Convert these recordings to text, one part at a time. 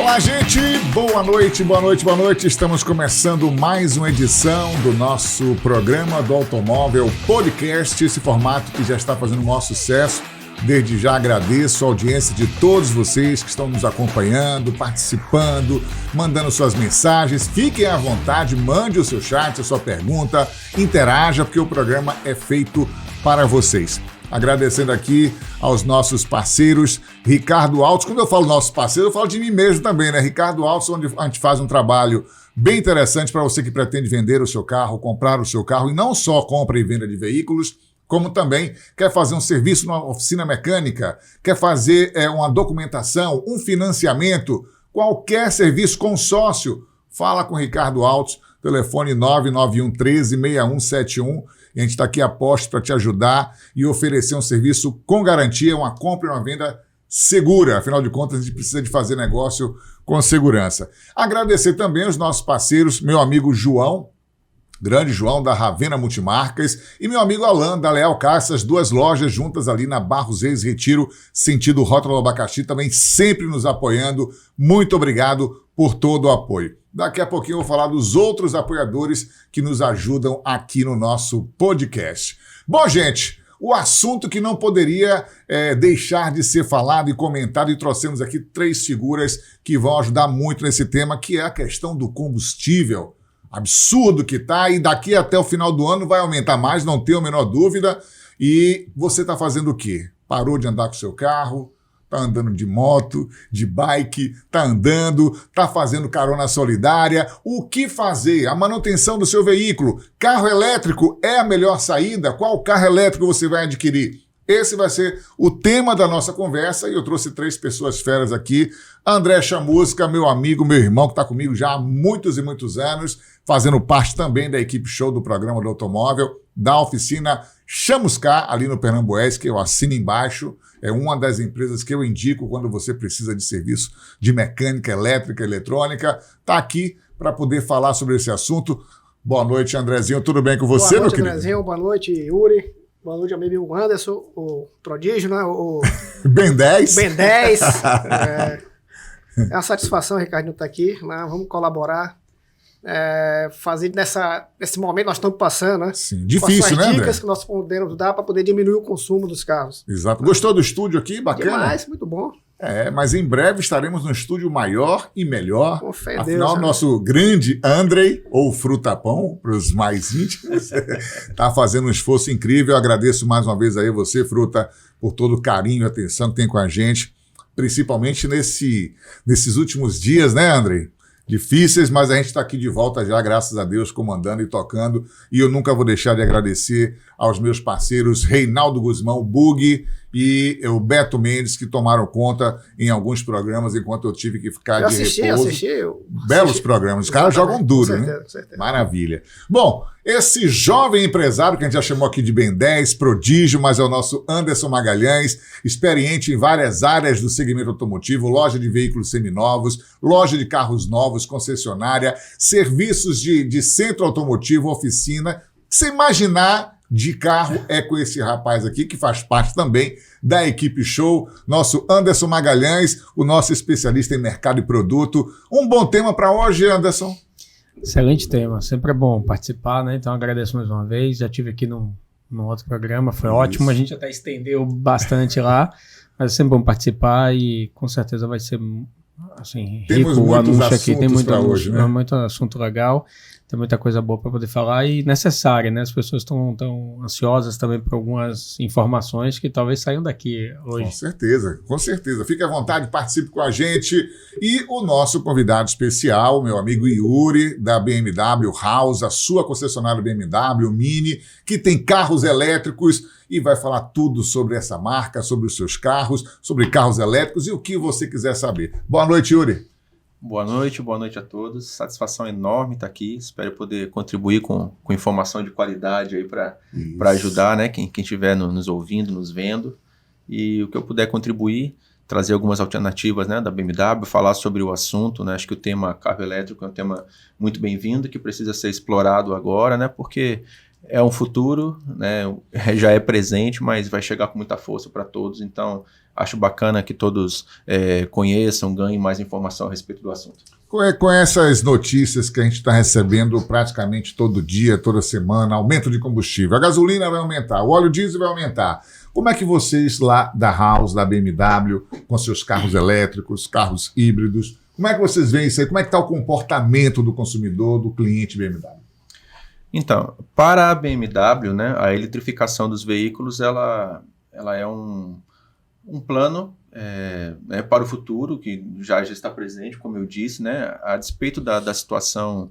Olá, gente! Boa noite, boa noite, boa noite. Estamos começando mais uma edição do nosso programa do Automóvel Podcast, esse formato que já está fazendo o maior sucesso. Desde já agradeço a audiência de todos vocês que estão nos acompanhando, participando, mandando suas mensagens. Fiquem à vontade, mande o seu chat, a sua pergunta, interaja, porque o programa é feito para vocês. Agradecendo aqui aos nossos parceiros, Ricardo Autos. Quando eu falo nossos parceiros, eu falo de mim mesmo também, né? Ricardo Autos, onde a gente faz um trabalho bem interessante para você que pretende vender o seu carro, comprar o seu carro, e não só compra e venda de veículos, como também quer fazer um serviço numa oficina mecânica, quer fazer uma documentação, um financiamento, qualquer serviço, consórcio, fala com o Ricardo Autos, telefone 991 13 6171. E a gente está aqui a posto para te ajudar e oferecer um serviço com garantia, uma compra e uma venda segura. Afinal de contas, a gente precisa de fazer negócio com segurança. Agradecer também os nossos parceiros, meu amigo João, grande João, da Ravena Multimarcas, e meu amigo Alan, da Leal Car, essas duas lojas juntas ali na Barros Reis Retiro, sentido Rótulo Abacaxi, também sempre nos apoiando. Muito obrigado por todo o apoio. Daqui a pouquinho eu vou falar dos outros apoiadores que nos ajudam aqui no nosso podcast. Bom, gente, o assunto que não poderia deixar de ser falado e comentado, e trouxemos aqui 3 figuras que vão ajudar muito nesse tema, que é a questão do combustível. Absurdo que tá, e daqui até o final do ano vai aumentar mais, não tenho a menor dúvida. E você está fazendo o quê? Parou de andar com o seu carro? Tá andando de moto, de bike, tá andando, tá fazendo carona solidária. O que fazer? A manutenção do seu veículo. Carro elétrico é a melhor saída? Qual carro elétrico você vai adquirir? Esse vai ser o tema da nossa conversa e eu trouxe 3 pessoas feras aqui. André Chamusca, meu amigo, meu irmão, que está comigo já há muitos e muitos anos, fazendo parte também da equipe show do programa do automóvel, da oficina Chamusca, ali no Pernambués, que eu assino embaixo. É uma das empresas que eu indico quando você precisa de serviço de mecânica, elétrica, eletrônica. Está aqui para poder falar sobre esse assunto. Boa noite, Andrezinho. Tudo bem com você, meu querido? Boa noite, Andrezinho. Boa noite, Yuri. Boa noite, amigo Anderson, o prodígio, né? O Ben 10. Ben 10. É uma satisfação, Ricardo, estar aqui. Né? Vamos colaborar. Fazer nesse momento que nós estamos passando, né? Sim, difícil, né, André? Dicas que nós podemos dar para poder diminuir o consumo dos carros. Exato. Gostou do estúdio aqui? Bacana? Demais, muito bom. Mas em breve estaremos num estúdio maior e melhor. Com fé em Afinal, Deus, nosso grande Andrei, ou Frutapão, para os mais íntimos, está fazendo um esforço incrível. Eu agradeço mais uma vez aí você, Fruta, por todo o carinho e atenção que tem com a gente, principalmente nesses últimos dias, né, Andrei? Difíceis, mas a gente está aqui de volta já, graças a Deus, comandando e tocando. E eu nunca vou deixar de agradecer aos meus parceiros Reinaldo Guzmão, o Bug, e o Beto Mendes, que tomaram conta em alguns programas enquanto eu tive que ficar de repouso. Belos programas. Os caras jogam duro, né? Com certeza. Maravilha. Bom, esse jovem empresário que a gente já chamou aqui de Ben 10, prodígio, mas é o nosso Anderson Magalhães, experiente em várias áreas do segmento automotivo, loja de veículos seminovos, loja de carros novos, concessionária, serviços de centro automotivo, oficina. Você imaginar de carro é com esse rapaz aqui, que faz parte também da equipe show, nosso Anderson Magalhães, o nosso especialista em mercado e produto. Um bom tema para hoje, Anderson? Excelente tema, sempre é bom participar, né? Então agradeço mais uma vez, já estive aqui num outro programa, foi ótimo, a gente até estendeu bastante lá, mas é sempre bom participar e com certeza vai ser assim, rico o anúncio aqui, tem muito anúncio, hoje, né? Muito assunto legal. Tem muita coisa boa para poder falar e necessária, né? As pessoas estão ansiosas também por algumas informações que talvez saiam daqui hoje. Com certeza. Fique à vontade, participe com a gente. E o nosso convidado especial, meu amigo Yuri, da BMW House, a sua concessionária BMW Mini, que tem carros elétricos e vai falar tudo sobre essa marca, sobre os seus carros, sobre carros elétricos e o que você quiser saber. Boa noite, Yuri. Boa noite a todos. Satisfação enorme estar aqui. Espero poder contribuir com informação de qualidade aí para ajudar, né, quem estiver nos ouvindo, nos vendo. E o que eu puder contribuir, trazer algumas alternativas, né, da BMW, falar sobre o assunto, né? Acho que o tema carro elétrico é um tema muito bem-vindo, que precisa ser explorado agora, né, porque é um futuro, né? Já é presente, mas vai chegar com muita força para todos. Então, acho bacana que todos conheçam, ganhem mais informação a respeito do assunto. Com essas notícias que a gente está recebendo praticamente todo dia, toda semana, aumento de combustível, a gasolina vai aumentar, o óleo diesel vai aumentar. Como é que vocês lá da House, da BMW, com seus carros elétricos, carros híbridos, como é que vocês veem isso aí? Como é que está o comportamento do consumidor, do cliente BMW? Então, para a BMW, né, a eletrificação dos veículos, ela é um plano né, para o futuro, que já está presente, como eu disse, né, a despeito da situação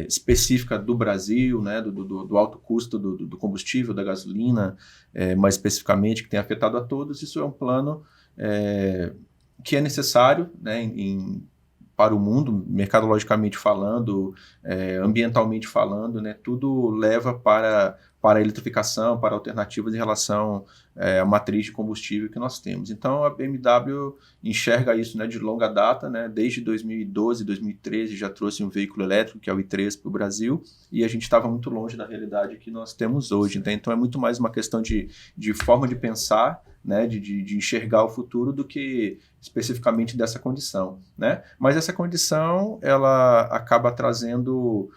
específica do Brasil, né, do alto custo do combustível, da gasolina, mais especificamente, que tem afetado a todos. Isso é um plano que é necessário, né, para o mundo, mercadologicamente falando, ambientalmente falando, né, tudo leva para a eletrificação, para alternativas em relação à matriz de combustível que nós temos. Então, a BMW enxerga isso, né, de longa data, né, desde 2012, 2013 já trouxe um veículo elétrico, que é o i3, para o Brasil, e a gente estava muito longe da realidade que nós temos hoje. Então, é muito mais uma questão de forma de pensar, né, de enxergar o futuro do que especificamente dessa condição, né? Mas essa condição, ela acaba trazendo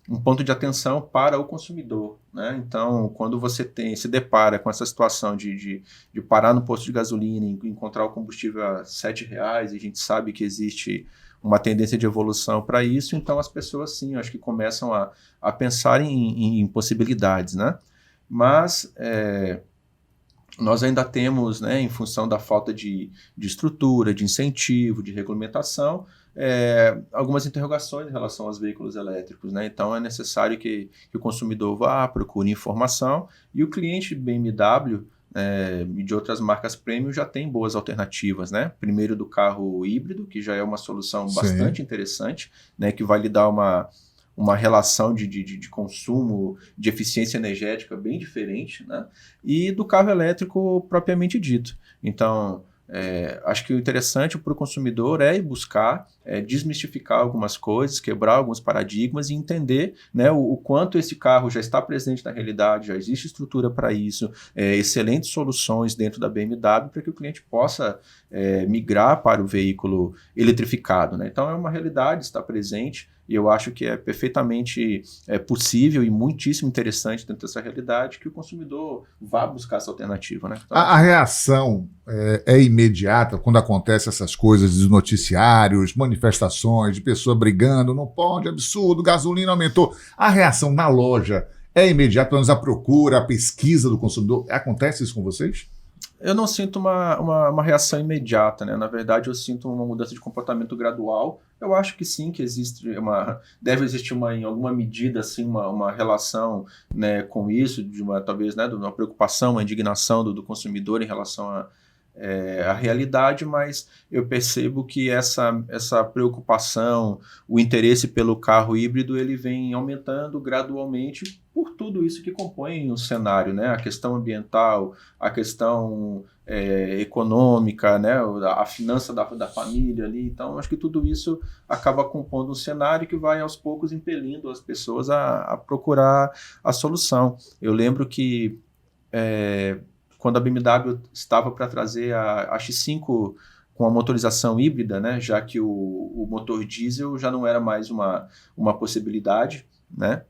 um ponto de atenção para o consumidor, né? Então, quando você se depara com essa situação de parar no posto de gasolina e encontrar o combustível a R$7, e a gente sabe que existe uma tendência de evolução para isso, então as pessoas, sim, acho que começam a pensar em possibilidades, né? Mas nós ainda temos, né, em função da falta de estrutura, de incentivo, de regulamentação, algumas interrogações em relação aos veículos elétricos, né? Então é necessário que o consumidor vá, procure informação, e o cliente BMW e de outras marcas premium já tem boas alternativas, né? Primeiro do carro híbrido, que já é uma solução bastante interessante, né, que vai lhe dar uma relação de consumo, de eficiência energética bem diferente, né? E do carro elétrico propriamente dito. Então, acho que o interessante para o consumidor é ir buscar, desmistificar algumas coisas, quebrar alguns paradigmas e entender, né, o quanto esse carro já está presente na realidade, já existe estrutura para isso, excelentes soluções dentro da BMW para que o cliente possa migrar para o veículo eletrificado, né? Então, é uma realidade, está presente. E eu acho que é perfeitamente possível e muitíssimo interessante dentro dessa realidade que o consumidor vá buscar essa alternativa, né? Então, a reação é imediata quando acontecem essas coisas dos noticiários, manifestações de pessoas brigando, não pode, absurdo, gasolina aumentou. A reação na loja é imediata, pelo menos a procura, a pesquisa do consumidor. Acontece isso com vocês? Eu não sinto uma reação imediata, né? Na verdade, eu sinto uma mudança de comportamento gradual. Eu acho que sim, que deve existir em alguma medida assim, uma relação, né, com isso, talvez, né, de uma preocupação, uma indignação do consumidor em relação à realidade, mas eu percebo que essa preocupação, o interesse pelo carro híbrido, ele vem aumentando gradualmente por tudo isso que compõe o cenário, né? A questão ambiental, a questão econômica, né? A finança da família ali. Então, acho que tudo isso acaba compondo um cenário que vai aos poucos impelindo as pessoas a procurar a solução. Eu lembro que quando a BMW estava para trazer a X5 com a motorização híbrida, né? Já que o motor diesel já não era mais uma possibilidade, né?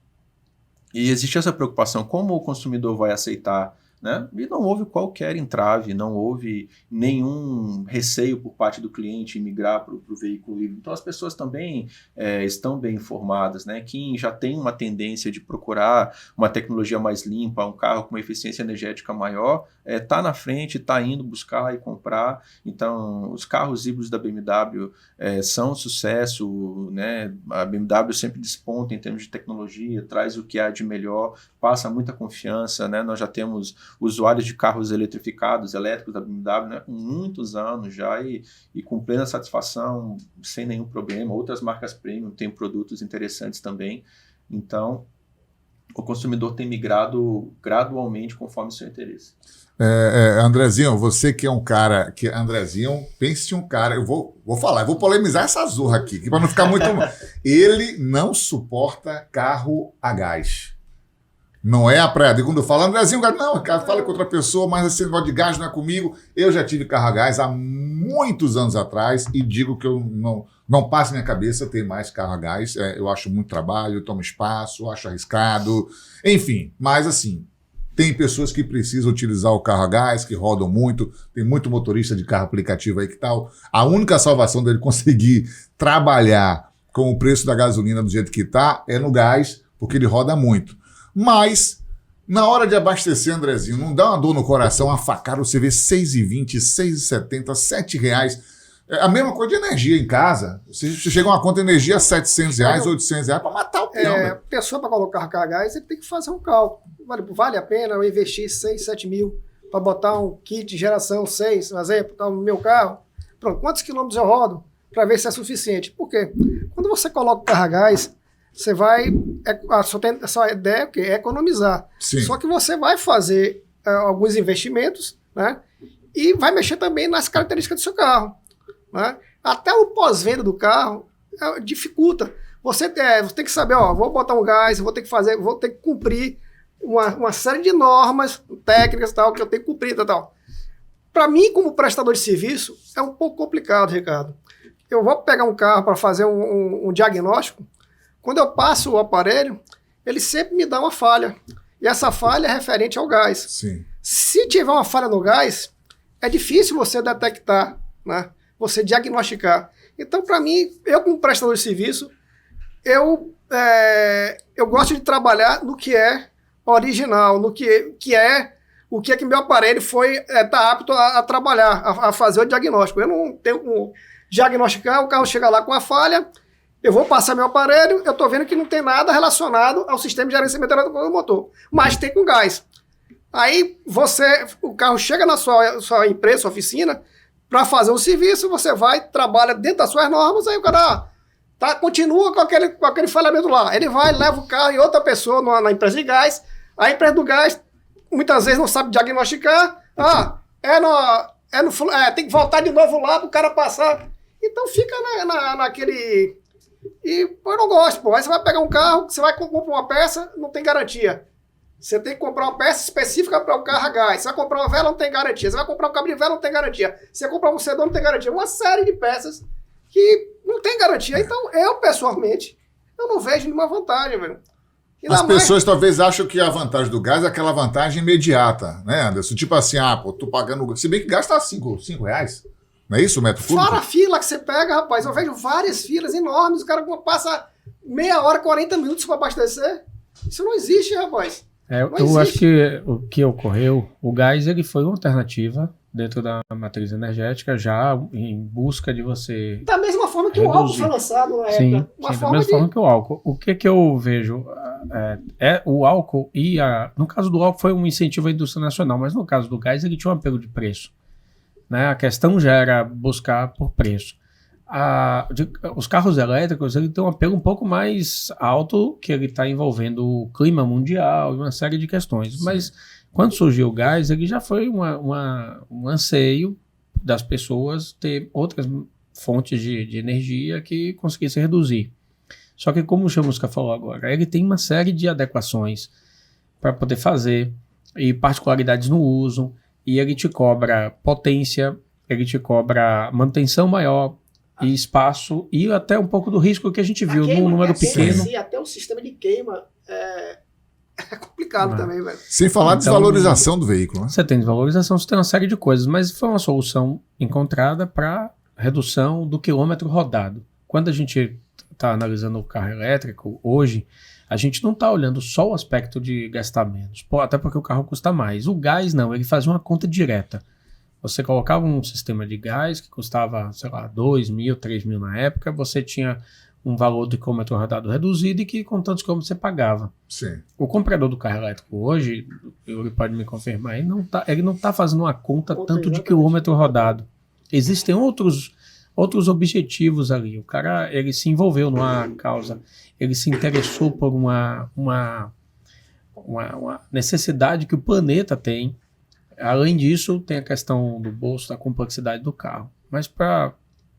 E existe essa preocupação, como o consumidor vai aceitar, né? E não houve qualquer entrave, não houve nenhum receio por parte do cliente em migrar para o veículo híbrido. Então as pessoas também estão bem informadas, né? Quem já tem uma tendência de procurar uma tecnologia mais limpa, um carro com uma eficiência energética maior, está na frente, está indo buscar e comprar. Então os carros híbridos da BMW são um sucesso, né? A BMW sempre desponta em termos de tecnologia, traz o que há de melhor, passa muita confiança, né? Nós já temos usuários de carros eletrificados, elétricos da BMW, né, com muitos anos já e com plena satisfação, sem nenhum problema. Outras marcas premium têm produtos interessantes também. Então, o consumidor tem migrado gradualmente conforme o seu interesse. Andrezinho, você que é um cara... Andrezinho, pense em um cara... Eu vou falar, eu vou polemizar essa zorra aqui, para não ficar muito... Ele não suporta carro a gás. Não é a praia. Quando eu falo, Andrezinho, não, cara, fala com outra pessoa, mas esse negócio de gás não é comigo. Eu já tive carro a gás há muitos anos atrás e digo que eu não passa minha cabeça ter mais carro a gás. Eu acho muito trabalho, toma espaço, acho arriscado, enfim. Mas assim, tem pessoas que precisam utilizar o carro a gás, que rodam muito, tem muito motorista de carro aplicativo aí que tal. A única salvação dele conseguir trabalhar com o preço da gasolina do jeito que está é no gás, porque ele roda muito. Mas, na hora de abastecer, Andrezinho, não dá uma dor no coração, a facada, você vê R$6,20, R$6,70, R$7. É a mesma coisa de energia em casa. Você chega uma conta de energia a R$700, R$800 para matar o peão. A pessoa para colocar carro a gás, ele tem que fazer um cálculo. Vale a pena eu investir 6, 7 mil para botar um kit de geração 6, por exemplo, tá no meu carro? Pronto, quantos quilômetros eu rodo para ver se é suficiente? Por quê? Quando você coloca o carro a gás, você vai... A sua ideia é o quê? É economizar. Sim. Só que você vai fazer alguns investimentos, né? E vai mexer também nas características do seu carro, né? Até o pós-venda do carro dificulta. Você tem que saber, vou botar um gás, vou ter que cumprir uma série de normas técnicas tal, que eu tenho que cumprir tal. Para mim, como prestador de serviço, é um pouco complicado, Ricardo. Eu vou pegar um carro para fazer um diagnóstico. Quando eu passo o aparelho, ele sempre me dá uma falha. E essa falha é referente ao gás. Sim. Se tiver uma falha no gás, é difícil você detectar, né? Você diagnosticar. Então, para mim, eu como prestador de serviço, eu gosto de trabalhar no que é original, no que é o que meu aparelho está apto a trabalhar, a fazer o diagnóstico. Eu não tenho como diagnosticar, o carro chega lá com a falha, eu vou passar meu aparelho, eu estou vendo que não tem nada relacionado ao sistema de gerenciamento do motor, mas tem com gás. Aí o carro chega na sua empresa, sua oficina, para fazer um serviço, você vai, trabalha dentro das suas normas, aí o cara continua com aquele falhamento lá. Ele vai, leva o carro e outra pessoa na empresa de gás, a empresa do gás muitas vezes não sabe diagnosticar, tem que voltar de novo lá para o cara passar. Então fica naquele... E eu não gosto, pô. Aí você vai pegar um carro, você vai comprar uma peça, não tem garantia. Você tem que comprar uma peça específica para o carro a gás. Você vai comprar uma vela, não tem garantia. Você vai comprar um cabo de vela, não tem garantia. Você vai comprar um sedã, não tem garantia. Uma série de peças que não tem garantia. Então, eu, pessoalmente, eu não vejo nenhuma vantagem, velho. As pessoas talvez acham que a vantagem do gás é aquela vantagem imediata, né, Anderson? Tipo assim, tô pagando... Se bem que gás tá R$5. Não é isso o metro cúbico? Fora a fila que você pega, rapaz. Eu vejo várias filas enormes. O cara passa meia hora, 40 minutos para abastecer. Isso não existe, rapaz. Eu acho que o que ocorreu, o gás ele foi uma alternativa dentro da matriz energética, já em busca de você... Da mesma forma que reduzir. O álcool foi lançado na época. Sim, da mesma forma que o álcool. O que eu vejo o álcool no caso do álcool foi um incentivo à indústria nacional, mas no caso do gás ele tinha um apelo de preço. Né? A questão já era buscar por preço. Os carros elétricos ele tem um apelo um pouco mais alto, que ele está envolvendo o clima mundial e uma série de questões. Sim. Mas quando surgiu o gás, ele já foi um anseio das pessoas ter outras fontes de energia que conseguissem reduzir. Só que, como o Chamusca falou agora, ele tem uma série de adequações para poder fazer e particularidades no uso. E ele te cobra potência, ele te cobra manutenção maior e espaço e até um pouco do risco que a gente viu num número pequeno. Até o sistema de queima é complicado também, velho. Sem falar de desvalorização do veículo. Né? Você tem desvalorização, você tem uma série de coisas, mas foi uma solução encontrada para redução do quilômetro rodado. Quando a gente está analisando o carro elétrico hoje, a gente não está olhando só o aspecto de gastar menos, até porque o carro custa mais. O gás não, ele fazia uma conta direta. Você colocava um sistema de gás que custava, sei lá, 2 mil, 3 mil na época, você tinha um valor de quilômetro rodado reduzido e que com tantos quilômetros você pagava. Sim. O comprador do carro elétrico hoje, ele pode me confirmar, ele não está fazendo uma conta tanto de quilômetro rodado. Existem outros objetivos ali. O cara, ele se envolveu numa causa, ele se interessou por uma necessidade que o planeta tem. Além disso, tem a questão do bolso, da complexidade do carro. Mas para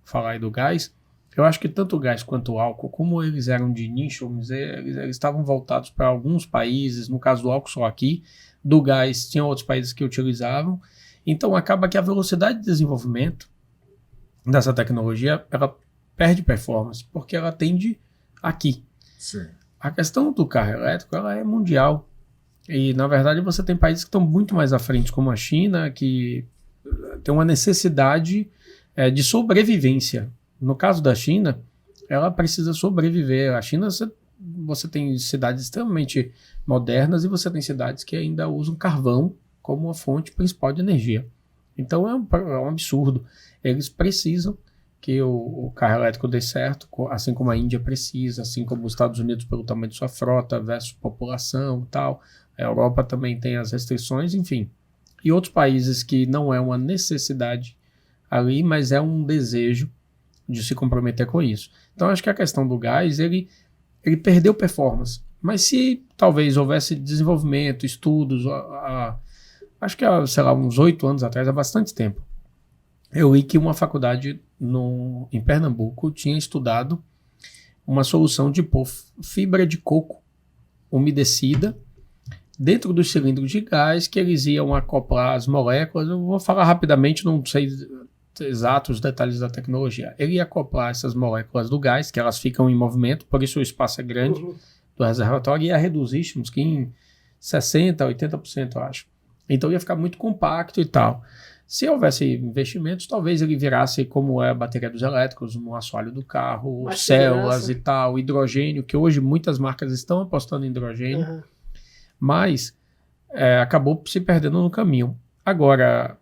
falar aí do gás, eu acho que tanto o gás quanto o álcool, como eles eram de nicho, vamos dizer, eles estavam voltados para alguns países, no caso do álcool só aqui, do gás tinha outros países que utilizavam, então acaba que a velocidade de desenvolvimento dessa tecnologia, ela perde performance, porque ela tende aqui. Sim. A questão do carro elétrico, ela é mundial, e na verdade você tem países que estão muito mais à frente, como a China, que tem uma necessidade de sobrevivência. No caso da China, ela precisa sobreviver. A China, você tem cidades extremamente modernas e você tem cidades que ainda usam carvão como uma fonte principal de energia. Então é um absurdo. Eles precisam que o carro elétrico dê certo, assim como a Índia precisa, assim como os Estados Unidos pelo tamanho de sua frota versus população e tal. A Europa também tem as restrições, enfim. E outros países que não é uma necessidade ali, mas é um desejo de se comprometer com isso. Então, acho que a questão do gás, ele perdeu performance. Mas se talvez houvesse desenvolvimento, estudos, acho que há, sei lá, uns 8 anos atrás, há bastante tempo, eu li que uma faculdade em Pernambuco tinha estudado uma solução de pôr fibra de coco umedecida dentro dos cilindros de gás, que eles iam acoplar as moléculas. Eu vou falar rapidamente, não sei exatos detalhes da tecnologia. Ele ia acoplar essas moléculas do gás, que elas ficam em movimento, por isso o espaço é grande do reservatório, e ia reduzir que em 60%, 80%, eu acho. Então ia ficar muito compacto e tal. Se houvesse investimentos, talvez ele virasse como é a bateria dos elétricos, no assoalho do carro, mais células segurança. e tal, hidrogênio, que hoje muitas marcas estão apostando em hidrogênio, mas acabou se perdendo no caminho. Agora,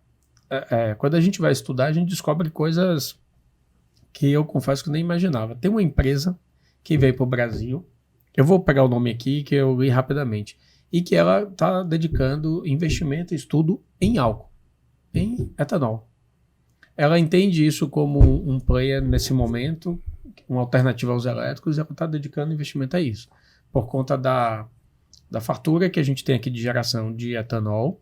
quando a gente vai estudar, a gente descobre coisas que eu confesso que nem imaginava. Tem uma empresa que veio para o Brasil, eu vou pegar o nome aqui que eu li rapidamente, e que ela está dedicando investimento e estudo em álcool, em etanol. Ela entende isso como um player nesse momento, uma alternativa aos elétricos, e ela está dedicando investimento a isso, por conta da fartura que a gente tem aqui de geração de etanol.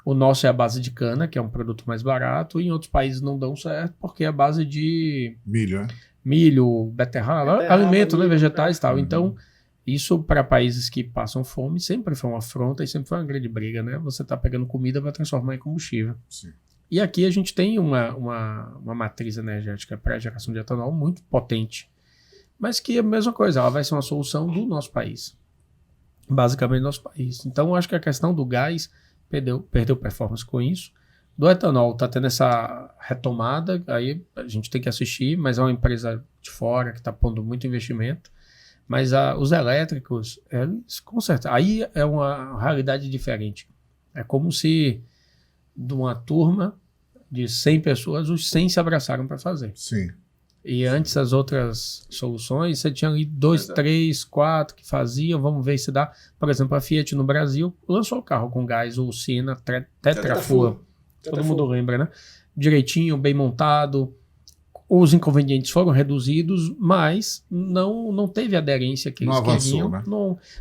O nosso é a base de cana, que é um produto mais barato, e em outros países não dão certo, porque é a base de milho, né? Milho, beterraba, alimento, né, vegetais e tal. Uhum. Então, isso para países que passam fome sempre foi uma afronta e sempre foi uma grande briga, né? Você está pegando comida para transformar em combustível. Sim. E aqui a gente tem uma matriz energética para geração de etanol muito potente, mas que é a mesma coisa, ela vai ser uma solução do nosso país. Basicamente do nosso país. Então, eu acho que a questão do gás perdeu performance com isso. Do etanol está tendo essa retomada, aí a gente tem que assistir, mas é uma empresa de fora que está pondo muito investimento. Mas os elétricos, eles, com certeza, aí é uma realidade diferente. É como se de uma turma de 100 pessoas, os 100 se abraçaram para fazer. Sim. E antes as outras soluções, você tinha ali 2, 3, 4 que faziam, vamos ver se dá. Por exemplo, a Fiat no Brasil lançou o carro com gás, o Siena Tetrafuel. Todo mundo lembra, né? Direitinho, bem montado. Os inconvenientes foram reduzidos, mas não teve aderência que eles queriam. Né?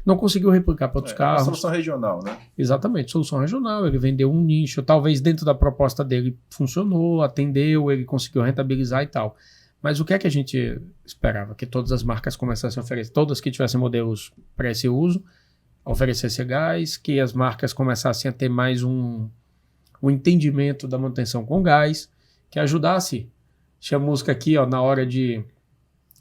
Não conseguiu replicar para outros carros. É uma solução regional, né? Exatamente, solução regional. Ele vendeu um nicho, talvez dentro da proposta dele funcionou, atendeu, ele conseguiu rentabilizar e tal. Mas o que é que a gente esperava? Que todas as marcas começassem a oferecer, todas que tivessem modelos para esse uso, oferecessem gás, que as marcas começassem a ter mais um entendimento da manutenção com gás, que ajudasse. Tinha música aqui, ó, na hora de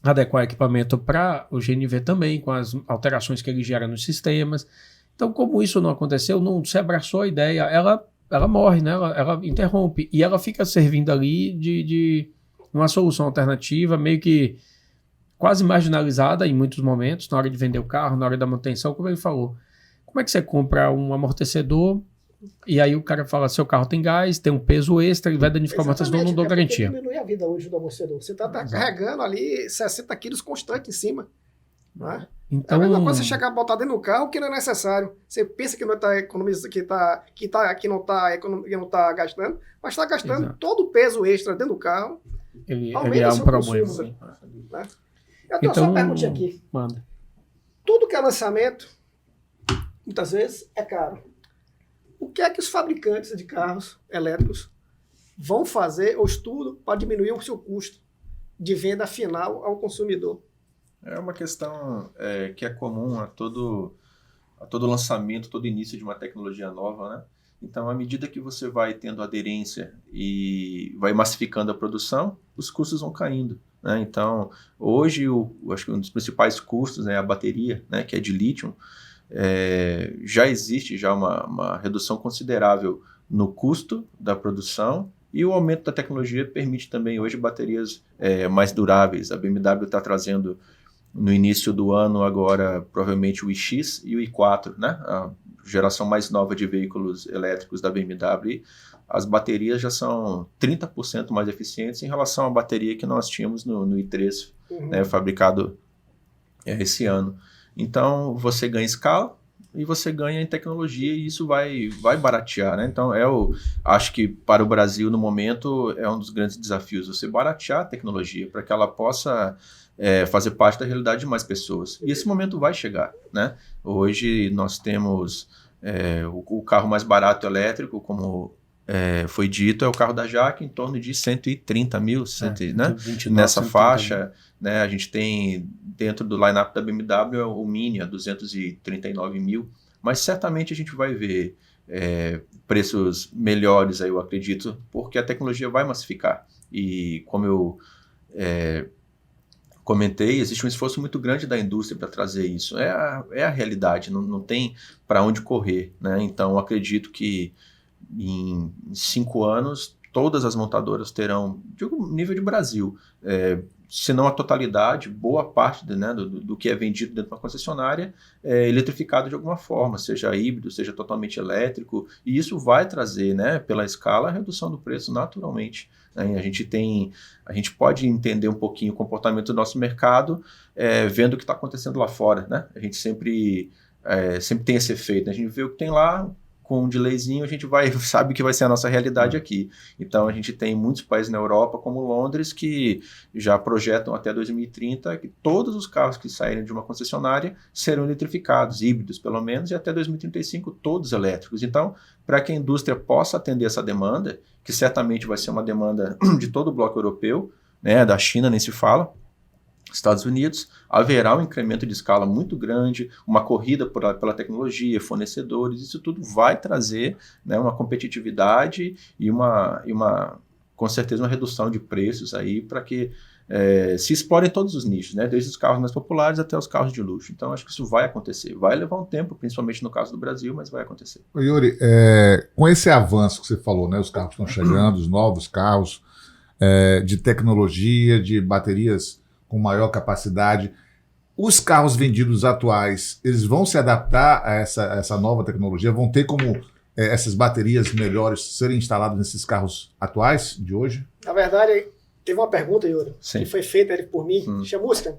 adequar o equipamento para o GNV também, com as alterações que ele gera nos sistemas. Então, como isso não aconteceu, não se abraçou a ideia, ela morre, né? Ela interrompe. E ela fica servindo ali de uma solução alternativa, meio que quase marginalizada em muitos momentos, na hora de vender o carro, na hora da manutenção, como ele falou. Como é que você compra um amortecedor e aí o cara fala, seu carro tem gás, tem um peso extra e vai danificar o amortecedor, não dou garantia. Diminui a vida hoje do amortecedor. Você está carregando ali 60 quilos constante em cima. Não é? Então, é a mesma coisa você chegar a botar dentro do carro que não é necessário. Você pensa que não está economizando, que não está gastando, mas está gastando. Exato. Todo o peso extra dentro do carro. Ele é um problema. Consumo, né? Eu tenho só uma perguntinha aqui. Manda. Tudo que é lançamento, muitas vezes, é caro. O que é que os fabricantes de carros elétricos vão fazer ou estudam para diminuir o seu custo? de venda final ao consumidor. É uma questão que é comum a todo lançamento, todo início de uma tecnologia nova, né? Então, à medida que você vai tendo aderência e vai massificando a produção, os custos vão caindo, né? Então, hoje, acho que um dos principais custos é a bateria, né, que é de lítio. Já existe uma redução considerável no custo da produção, e o aumento da tecnologia permite também hoje baterias mais duráveis. A BMW está trazendo no início do ano agora provavelmente o iX e o i4, né? A geração mais nova de veículos elétricos da BMW. As baterias já são 30% mais eficientes em relação à bateria que nós tínhamos no i3, né, fabricado esse ano. Então você ganha escala e você ganha em tecnologia, e isso vai baratear, né? Então acho que para o Brasil no momento é um dos grandes desafios, você baratear a tecnologia para que ela possa fazer parte da realidade de mais pessoas. E esse momento vai chegar, né? Hoje nós temos o carro mais barato elétrico, como foi dito, é o carro da Jaque, em torno de 130 mil, né? 29, nessa faixa, né? A gente tem dentro do line-up da BMW o Mini a 239 mil, mas certamente a gente vai ver preços melhores, aí, eu acredito, porque a tecnologia vai massificar. E como eu comentei, existe um esforço muito grande da indústria para trazer isso. É a realidade, não tem para onde correr, né? Então, eu acredito que em 5 anos, todas as montadoras terão, digo, nível de Brasil, se não a totalidade, boa parte do que é vendido dentro de uma concessionária eletrificado de alguma forma, seja híbrido, seja totalmente elétrico, e isso vai trazer, né, pela escala, a redução do preço naturalmente. A gente pode entender um pouquinho o comportamento do nosso mercado vendo o que está acontecendo lá fora, né? A gente sempre tem esse efeito, né? A gente vê o que tem lá, com um delayzinho a gente sabe que vai ser a nossa realidade aqui. Então a gente tem muitos países na Europa, como Londres, que já projetam até 2030 que todos os carros que saírem de uma concessionária serão eletrificados, híbridos pelo menos, e até 2035 todos elétricos. Então, para que a indústria possa atender essa demanda, que certamente vai ser uma demanda de todo o bloco europeu, né, da China nem se fala, Estados Unidos, haverá um incremento de escala muito grande, uma corrida pela tecnologia, fornecedores, isso tudo vai trazer, né, uma competitividade e com certeza uma redução de preços aí para que se explorem todos os nichos, né, desde os carros mais populares até os carros de luxo. Então acho que isso vai acontecer, vai levar um tempo, principalmente no caso do Brasil, mas vai acontecer. Ô, Yuri, com esse avanço que você falou, né, os carros estão chegando, os novos carros de tecnologia, de baterias com maior capacidade, os carros vendidos atuais, eles vão se adaptar a essa nova tecnologia? Vão ter como essas baterias melhores serem instaladas nesses carros atuais de hoje? Na verdade, teve uma pergunta, Yuri, Sim. que foi feita por mim. Chamusca,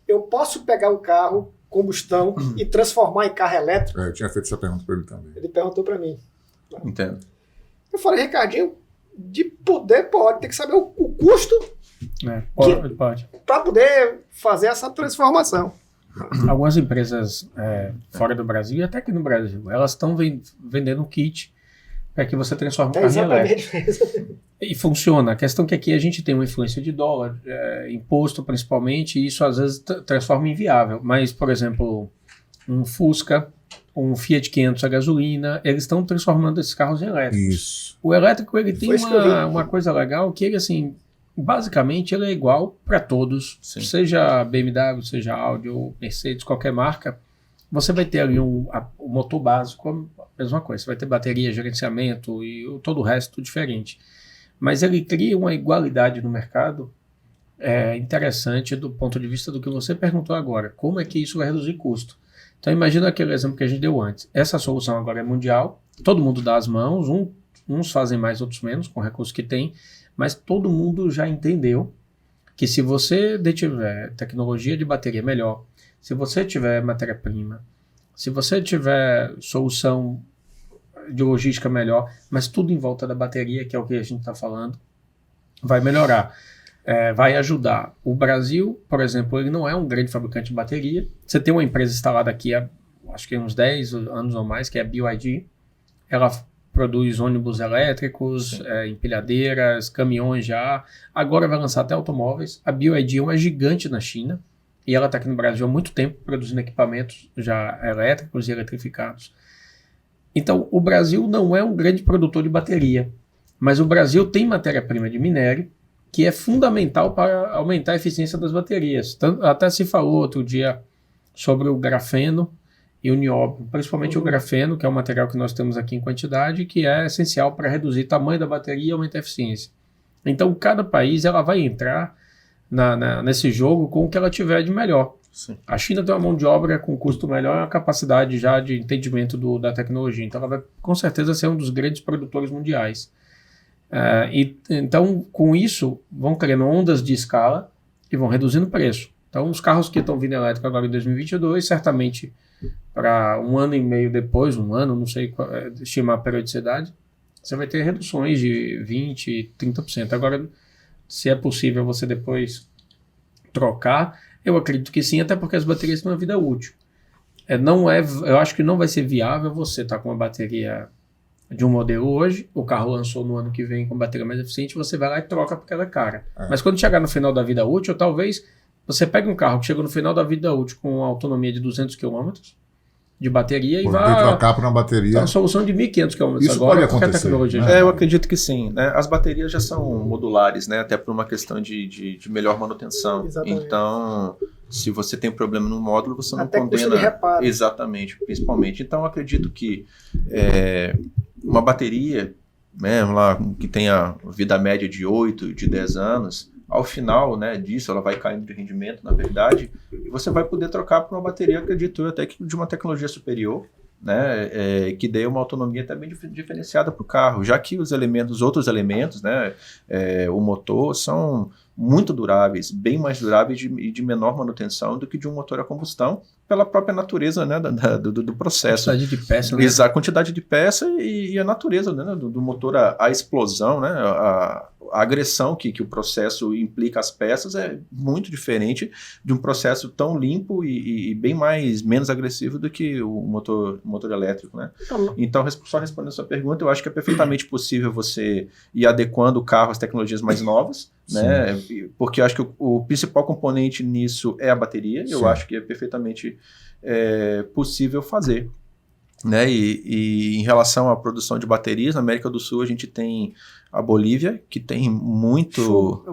eu posso pegar um carro combustão e transformar em carro elétrico? Eu tinha feito essa pergunta para ele também. Ele perguntou para mim. Entendo. Eu falei, Ricardinho, de poder pode, tem que saber o custo Pode. para poder fazer essa transformação. Algumas empresas fora do Brasil e até aqui no Brasil, elas estão vendendo um kit para que você transforme o carro em elétrico. E funciona. A questão é que aqui a gente tem uma influência de dólar, imposto principalmente, e isso às vezes transforma em inviável. Mas, por exemplo, um Fusca, um Fiat 500 a gasolina, eles estão transformando esses carros em elétricos. Isso. O elétrico ele tem uma coisa legal que ele, assim, basicamente ele é igual para todos, Sim. seja BMW, seja Audi ou Mercedes, qualquer marca, você vai ter ali o motor básico, a mesma coisa, você vai ter bateria, gerenciamento e todo o resto diferente. Mas ele cria uma igualdade no mercado interessante do ponto de vista do que você perguntou agora, como é que isso vai reduzir custo. Então imagina aquele exemplo que a gente deu antes, essa solução agora é mundial, todo mundo dá as mãos, uns fazem mais, outros menos, com recursos que tem, mas todo mundo já entendeu que se você tiver tecnologia de bateria melhor, se você tiver matéria-prima, se você tiver solução de logística melhor, mas tudo em volta da bateria, que é o que a gente está falando, vai melhorar, vai ajudar. O Brasil, por exemplo, ele não é um grande fabricante de bateria. Você tem uma empresa instalada aqui há, acho que uns 10 anos ou mais, que é a BYD. Ela produz ônibus elétricos, empilhadeiras, caminhões já. Agora vai lançar até automóveis. A BYD é uma gigante na China e ela está aqui no Brasil há muito tempo produzindo equipamentos já elétricos e eletrificados. Então, o Brasil não é um grande produtor de bateria, mas o Brasil tem matéria-prima de minério que é fundamental para aumentar a eficiência das baterias. Até se falou outro dia sobre o grafeno e o nióbio, principalmente o grafeno, que é um material que nós temos aqui em quantidade, que é essencial para reduzir o tamanho da bateria e aumentar a eficiência. Então, cada país ela vai entrar nesse jogo com o que ela tiver de melhor. Sim. A China tem uma mão de obra com custo melhor e uma capacidade já de entendimento da tecnologia. Então, ela vai, com certeza, ser um dos grandes produtores mundiais. Então, com isso, vão criando ondas de escala e vão reduzindo o preço. Então, os carros que estão vindo elétricos agora em 2022, certamente para um ano e meio depois, não sei estimar a periodicidade, você vai ter reduções de 20%, 30%. Agora, se é possível você depois trocar, eu acredito que sim, até porque as baterias têm uma vida útil. Eu acho que não vai ser viável você estar com uma bateria de um modelo hoje, o carro lançou no ano que vem com bateria mais eficiente, você vai lá e troca porque ela é cara. Mas quando chegar no final da vida útil, talvez você pegue um carro que chegou no final da vida útil com uma autonomia de 200 km de bateria e vai trocar para uma bateria. Uma solução de 1.500 km Isso agora, pode acontecer, tecnologia. né? Eu acredito que sim, né? As baterias já são modulares, né? Até por uma questão de melhor manutenção. Exatamente. Então, se você tem problema no módulo, você não até condena. custo de reparo. Exatamente, principalmente. Então, eu acredito que uma bateria, né, que tenha vida média de 8, de 10 anos, ao final, né, disso, ela vai caindo de rendimento, na verdade, e você vai poder trocar por uma bateria, acredito eu, até que de uma tecnologia superior, né, que dê uma autonomia até bem diferenciada para o carro, já que os outros elementos, né, o motor, são muito duráveis, bem mais duráveis e de menor manutenção do que de um motor a combustão, pela própria natureza, né, do processo. A quantidade de peça, né? A quantidade de peça e a natureza, né, do motor, a explosão, né, a agressão que o processo implica às peças é muito diferente de um processo tão limpo e bem menos agressivo do que o motor elétrico, né? Então, só respondendo a sua pergunta, eu acho que é perfeitamente possível você ir adequando o carro às tecnologias mais novas, né? Porque eu acho que o principal componente nisso é a bateria. Eu acho que é perfeitamente possível fazer, né? E em relação à produção de baterias, na América do Sul a gente tem a Bolívia, que tem muito...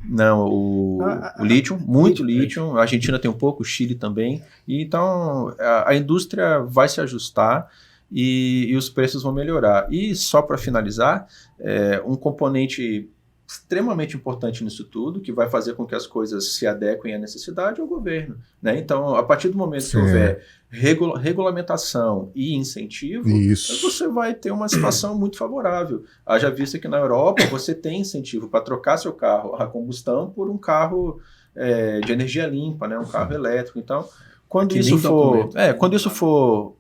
O lítio, muito lítio. A Argentina tem um pouco, o Chile também. E então a indústria vai se ajustar e os preços vão melhorar. E só para finalizar, um componente extremamente importante nisso tudo, que vai fazer com que as coisas se adequem à necessidade, é o governo, né? Então, a partir do momento que houver regulamentação e incentivo, você vai ter uma situação muito favorável. Haja vista que na Europa você tem incentivo para trocar seu carro a combustão por um carro de energia limpa, né? Um carro elétrico. Então, quando isso for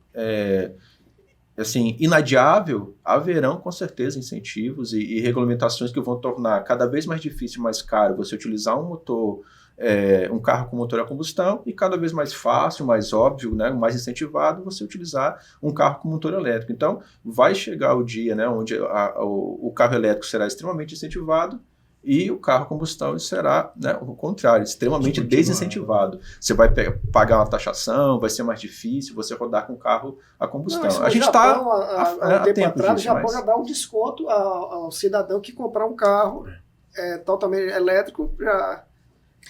assim, inadiável, haverão com certeza incentivos e regulamentações que vão tornar cada vez mais difícil e mais caro você utilizar um carro com motor a combustão e cada vez mais fácil, mais óbvio, né, mais incentivado você utilizar um carro com motor elétrico. Então, vai chegar o dia, né, onde o carro elétrico será extremamente incentivado e o carro a combustão será, né, o contrário, extremamente desincentivado. Você vai pagar uma taxação, vai ser mais difícil você rodar com o carro a combustão. A gente está há tempo atrás, o Japão já dá um desconto ao cidadão que comprar um carro totalmente elétrico.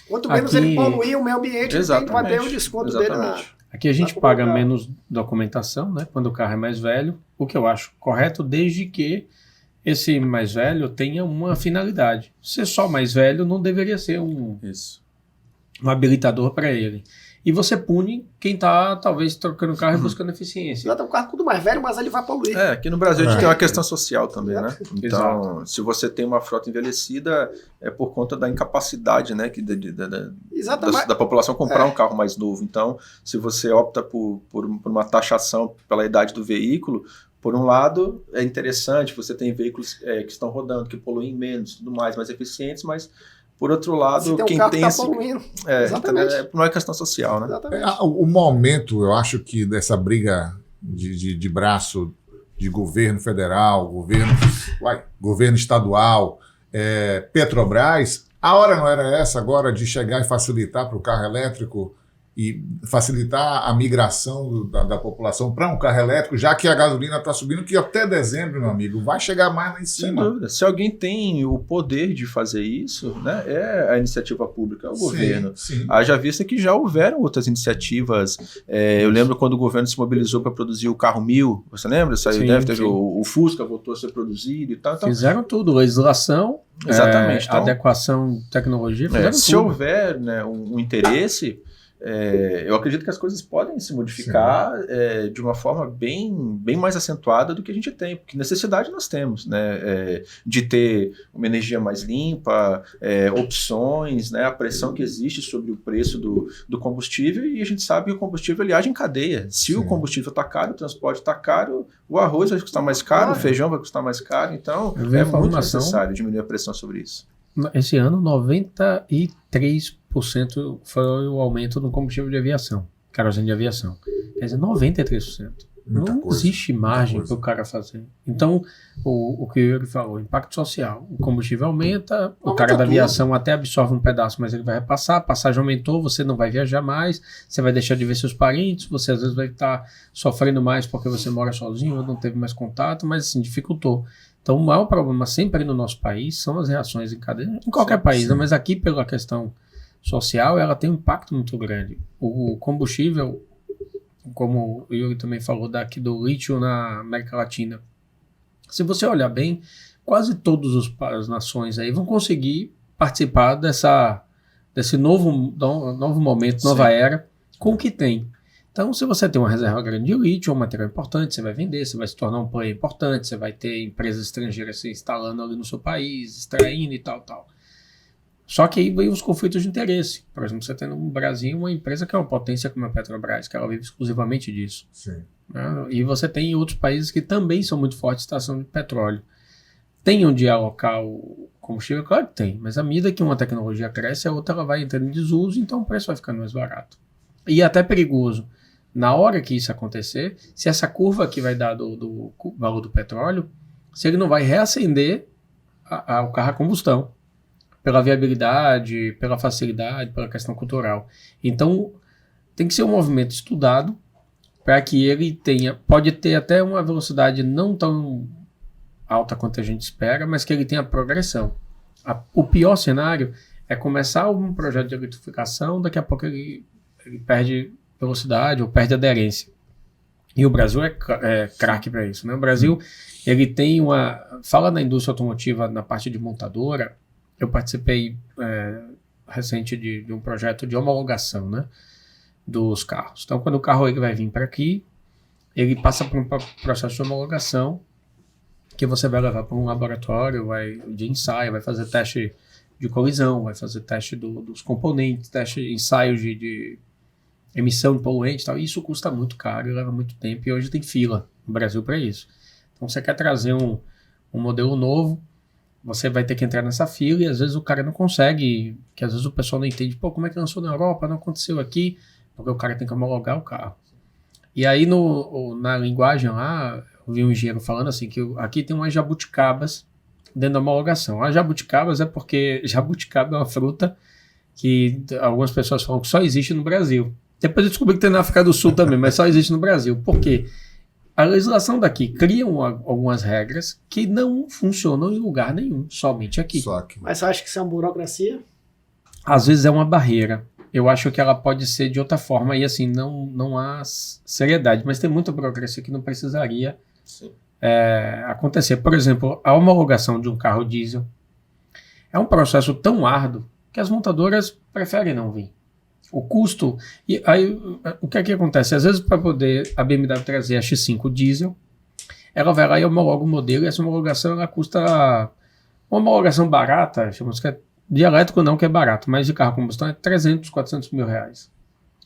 Quanto menos ele poluir o meio ambiente, ele vai ter um desconto dele na... Aqui a gente paga menos documentação, né, quando o carro é mais velho, o que eu acho correto, desde que esse mais velho tenha uma finalidade. Ser só mais velho não deveria ser um habilitador para ele. E você pune quem está, talvez, trocando o carro e buscando eficiência. Exato, o carro tudo mais velho, mas ele vai poluir. Aqui no Brasil a gente tem uma questão social também, né? Então, se você tem uma frota envelhecida, é por conta da incapacidade, né, da população comprar um carro mais novo. Então, se você opta por uma taxação pela idade do veículo, por um lado, é interessante, você tem veículos que estão rodando, que poluem menos, tudo mais eficientes, mas, por outro lado, quem tem esse... poluindo. Não é questão social, né? O momento, eu acho que dessa briga de braço de governo federal, governo estadual, Petrobras, a hora não era essa agora de chegar e facilitar para o carro elétrico e facilitar a migração da população para um carro elétrico, já que a gasolina está subindo, que até dezembro, meu amigo, vai chegar mais lá em cima. Sem dúvida. Se alguém tem o poder de fazer isso, né, é a iniciativa pública, é o governo. Sim. Haja vista que já houveram outras iniciativas. Eu lembro quando o governo se mobilizou para produzir o carro 1000, você lembra? Teve o Fusca, voltou a ser produzido e tal. Fizeram tudo, legislação, exatamente. Então, adequação de tecnologia, fizeram se tudo. houver, né, um interesse... eu acredito que as coisas podem se modificar de uma forma bem mais acentuada do que a gente tem, porque necessidade nós temos, né, de ter uma energia mais limpa, opções, né, a pressão que existe sobre o preço do combustível, e a gente sabe que o combustível ele age em cadeia. Se o combustível está caro, o transporte está caro, o arroz vai custar mais caro, o feijão vai custar mais caro, então é muito necessário diminuir a pressão sobre isso. Esse ano, 93% foi o aumento no combustível de aviação, querosene de aviação. Quer dizer, 93%. Não existe margem para o cara fazer. Então, o que ele falou, impacto social. O combustível aumenta, o cara da aviação até absorve um pedaço, mas ele vai repassar, a passagem aumentou, você não vai viajar mais, você vai deixar de ver seus parentes, você às vezes vai estar sofrendo mais porque você mora sozinho ou não teve mais contato, mas assim, dificultou. Então, o maior problema sempre no nosso país são as reações em cadeia, em qualquer país, né? Mas aqui, pela questão social, ela tem um impacto muito grande. O combustível, como o Yuri também falou, daqui do lítio na América Latina, se você olhar bem, quase todas as nações aí vão conseguir participar desse novo momento, nova era, com o que tem. Então, se você tem uma reserva grande de lítio, é um material importante, você vai vender, você vai se tornar um player importante, você vai ter empresas estrangeiras se instalando ali no seu país, extraindo e tal. Só que aí vem os conflitos de interesse. Por exemplo, você tem no Brasil uma empresa que é uma potência como a Petrobras, que ela vive exclusivamente disso. Sim. Né? E você tem outros países que também são muito fortes em extração de petróleo. Tem onde alocar o combustível? Claro que tem, mas à medida que uma tecnologia cresce, a outra ela vai entrando em desuso, então o preço vai ficando mais barato. E é até perigoso. Na hora que isso acontecer, se essa curva que vai dar do valor do petróleo, se ele não vai reacender o carro a combustão, pela viabilidade, pela facilidade, pela questão cultural. Então, tem que ser um movimento estudado para que ele pode ter até uma velocidade não tão alta quanto a gente espera, mas que ele tenha progressão. O pior cenário é começar um projeto de eletrificação, daqui a pouco ele perde velocidade ou perde aderência. E o Brasil é craque para isso, né? O Brasil, ele tem fala na indústria automotiva, na parte de montadora, eu participei recente de um projeto de homologação, né, dos carros. Então, quando o carro ele vai vir para aqui, ele passa por um processo de homologação que você vai levar para um laboratório de ensaio, vai fazer teste de colisão, vai fazer teste dos componentes, ensaios de emissão de poluente e tal. Isso custa muito caro e leva muito tempo, e hoje tem fila no Brasil para isso. Então, você quer trazer um modelo novo, você vai ter que entrar nessa fila, e às vezes o cara não consegue, que às vezes o pessoal não entende, como é que lançou na Europa, não aconteceu aqui, porque o cara tem que homologar o carro. E aí na linguagem lá, eu vi um engenheiro falando assim, que aqui tem umas jabuticabas dentro da homologação. As jabuticabas é porque jabuticaba é uma fruta que algumas pessoas falam que só existe no Brasil. Depois eu descobri que tem na África do Sul também, mas só existe no Brasil. Por quê? A legislação daqui cria algumas regras que não funcionam em lugar nenhum, somente aqui. Só aqui. Mas você acha que isso é uma burocracia? Às vezes é uma barreira. Eu acho que ela pode ser de outra forma, e assim, não há seriedade. Mas tem muita burocracia que não precisaria acontecer. Por exemplo, a homologação de um carro diesel é um processo tão árduo que as montadoras preferem não vir. O custo, e aí o que é que acontece? Às vezes, para poder a BMW trazer a X5 diesel, ela vai lá e homologa o modelo, e essa homologação ela custa, uma homologação barata, chamamos que de elétrico não que é barato, mas de carro a combustão é 300, 400 mil reais.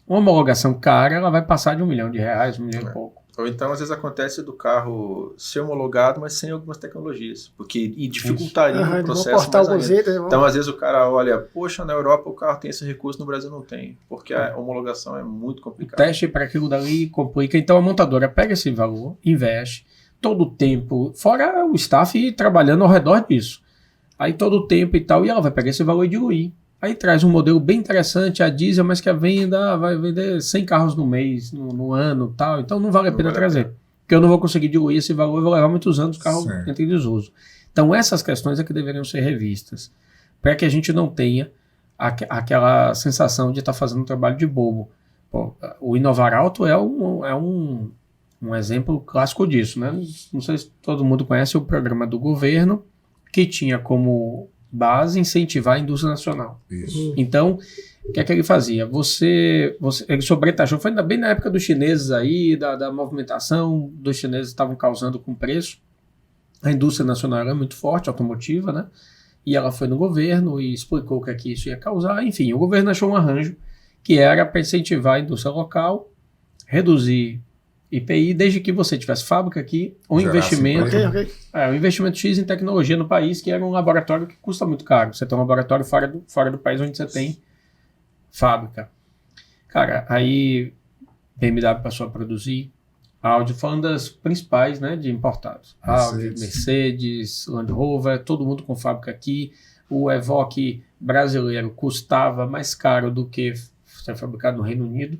Uma homologação cara, ela vai passar de R$1 milhão, R$1 milhão e pouco. Ou então, às vezes, acontece do carro ser homologado, mas sem algumas tecnologias, e dificultaria o processo mais ainda. Então, às vezes, o cara olha, poxa, na Europa o carro tem esse recurso, no Brasil não tem, porque a homologação é muito complicada. O teste para aquilo dali complica, então a montadora pega esse valor, investe, todo o tempo, fora o staff trabalhando ao redor disso. Aí todo o tempo e tal, e ela vai pegar esse valor e diluir. Aí traz um modelo bem interessante, a diesel, mas que a venda vai vender 100 carros no mês, no ano e tal. Então não vale a pena trazer. Porque eu não vou conseguir diluir esse valor, eu vou levar muitos anos o carro entre desuso. Então essas questões é que deveriam ser revistas. Para que a gente não tenha aquela sensação de estar fazendo um trabalho de bobo. Pô, o Inovar Alto é um exemplo clássico disso, né? Não sei se todo mundo conhece o programa do governo, que tinha como base incentivar a indústria nacional. Isso. Então, o que é que ele fazia? Ele sobretaxou, foi ainda bem na época dos chineses aí, da movimentação dos chineses estavam causando com preço. A indústria nacional era muito forte, automotiva, né? E ela foi no governo e explicou o que é que isso ia causar. Enfim, o governo achou um arranjo que era para incentivar a indústria local, reduzir IPI, desde que você tivesse fábrica aqui, um investimento, um investimento X em tecnologia no país, que era um laboratório que custa muito caro. Você tem um laboratório fora do país onde você tem fábrica. Cara, aí BMW passou a produzir, Audi, falando das principais, né, de importados. Audi, Mercedes, Land Rover, todo mundo com fábrica aqui. O Evoque brasileiro custava mais caro do que ser fabricado no Reino Unido.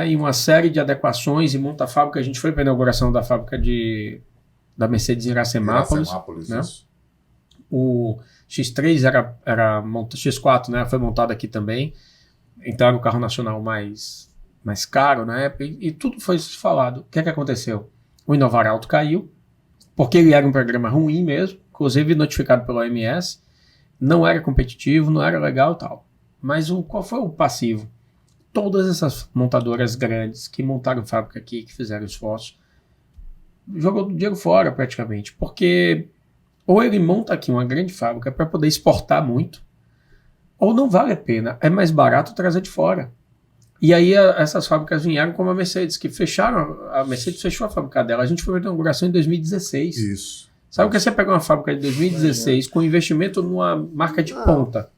E uma série de adequações e monta-fábrica. A gente foi para a inauguração da fábrica da Mercedes em Iracemápolis. Né? O X3 X4, né, foi montado aqui também. Então era o carro nacional mais caro na época. E tudo foi falado. O que é que aconteceu? O Inovar Alto caiu, porque ele era um programa ruim mesmo, inclusive notificado pela OMS. Não era competitivo, não era legal e tal. Mas qual foi o passivo? Todas essas montadoras grandes que montaram fábrica aqui, que fizeram esforço, jogou dinheiro fora praticamente, porque ou ele monta aqui uma grande fábrica para poder exportar muito, ou não vale a pena, é mais barato trazer de fora. E aí essas fábricas vieram como a Mercedes, que a Mercedes fechou a fábrica dela. A gente foi na inauguração em 2016. Isso. Sabe o que é você pegar uma fábrica de 2016 com investimento numa marca de ponta?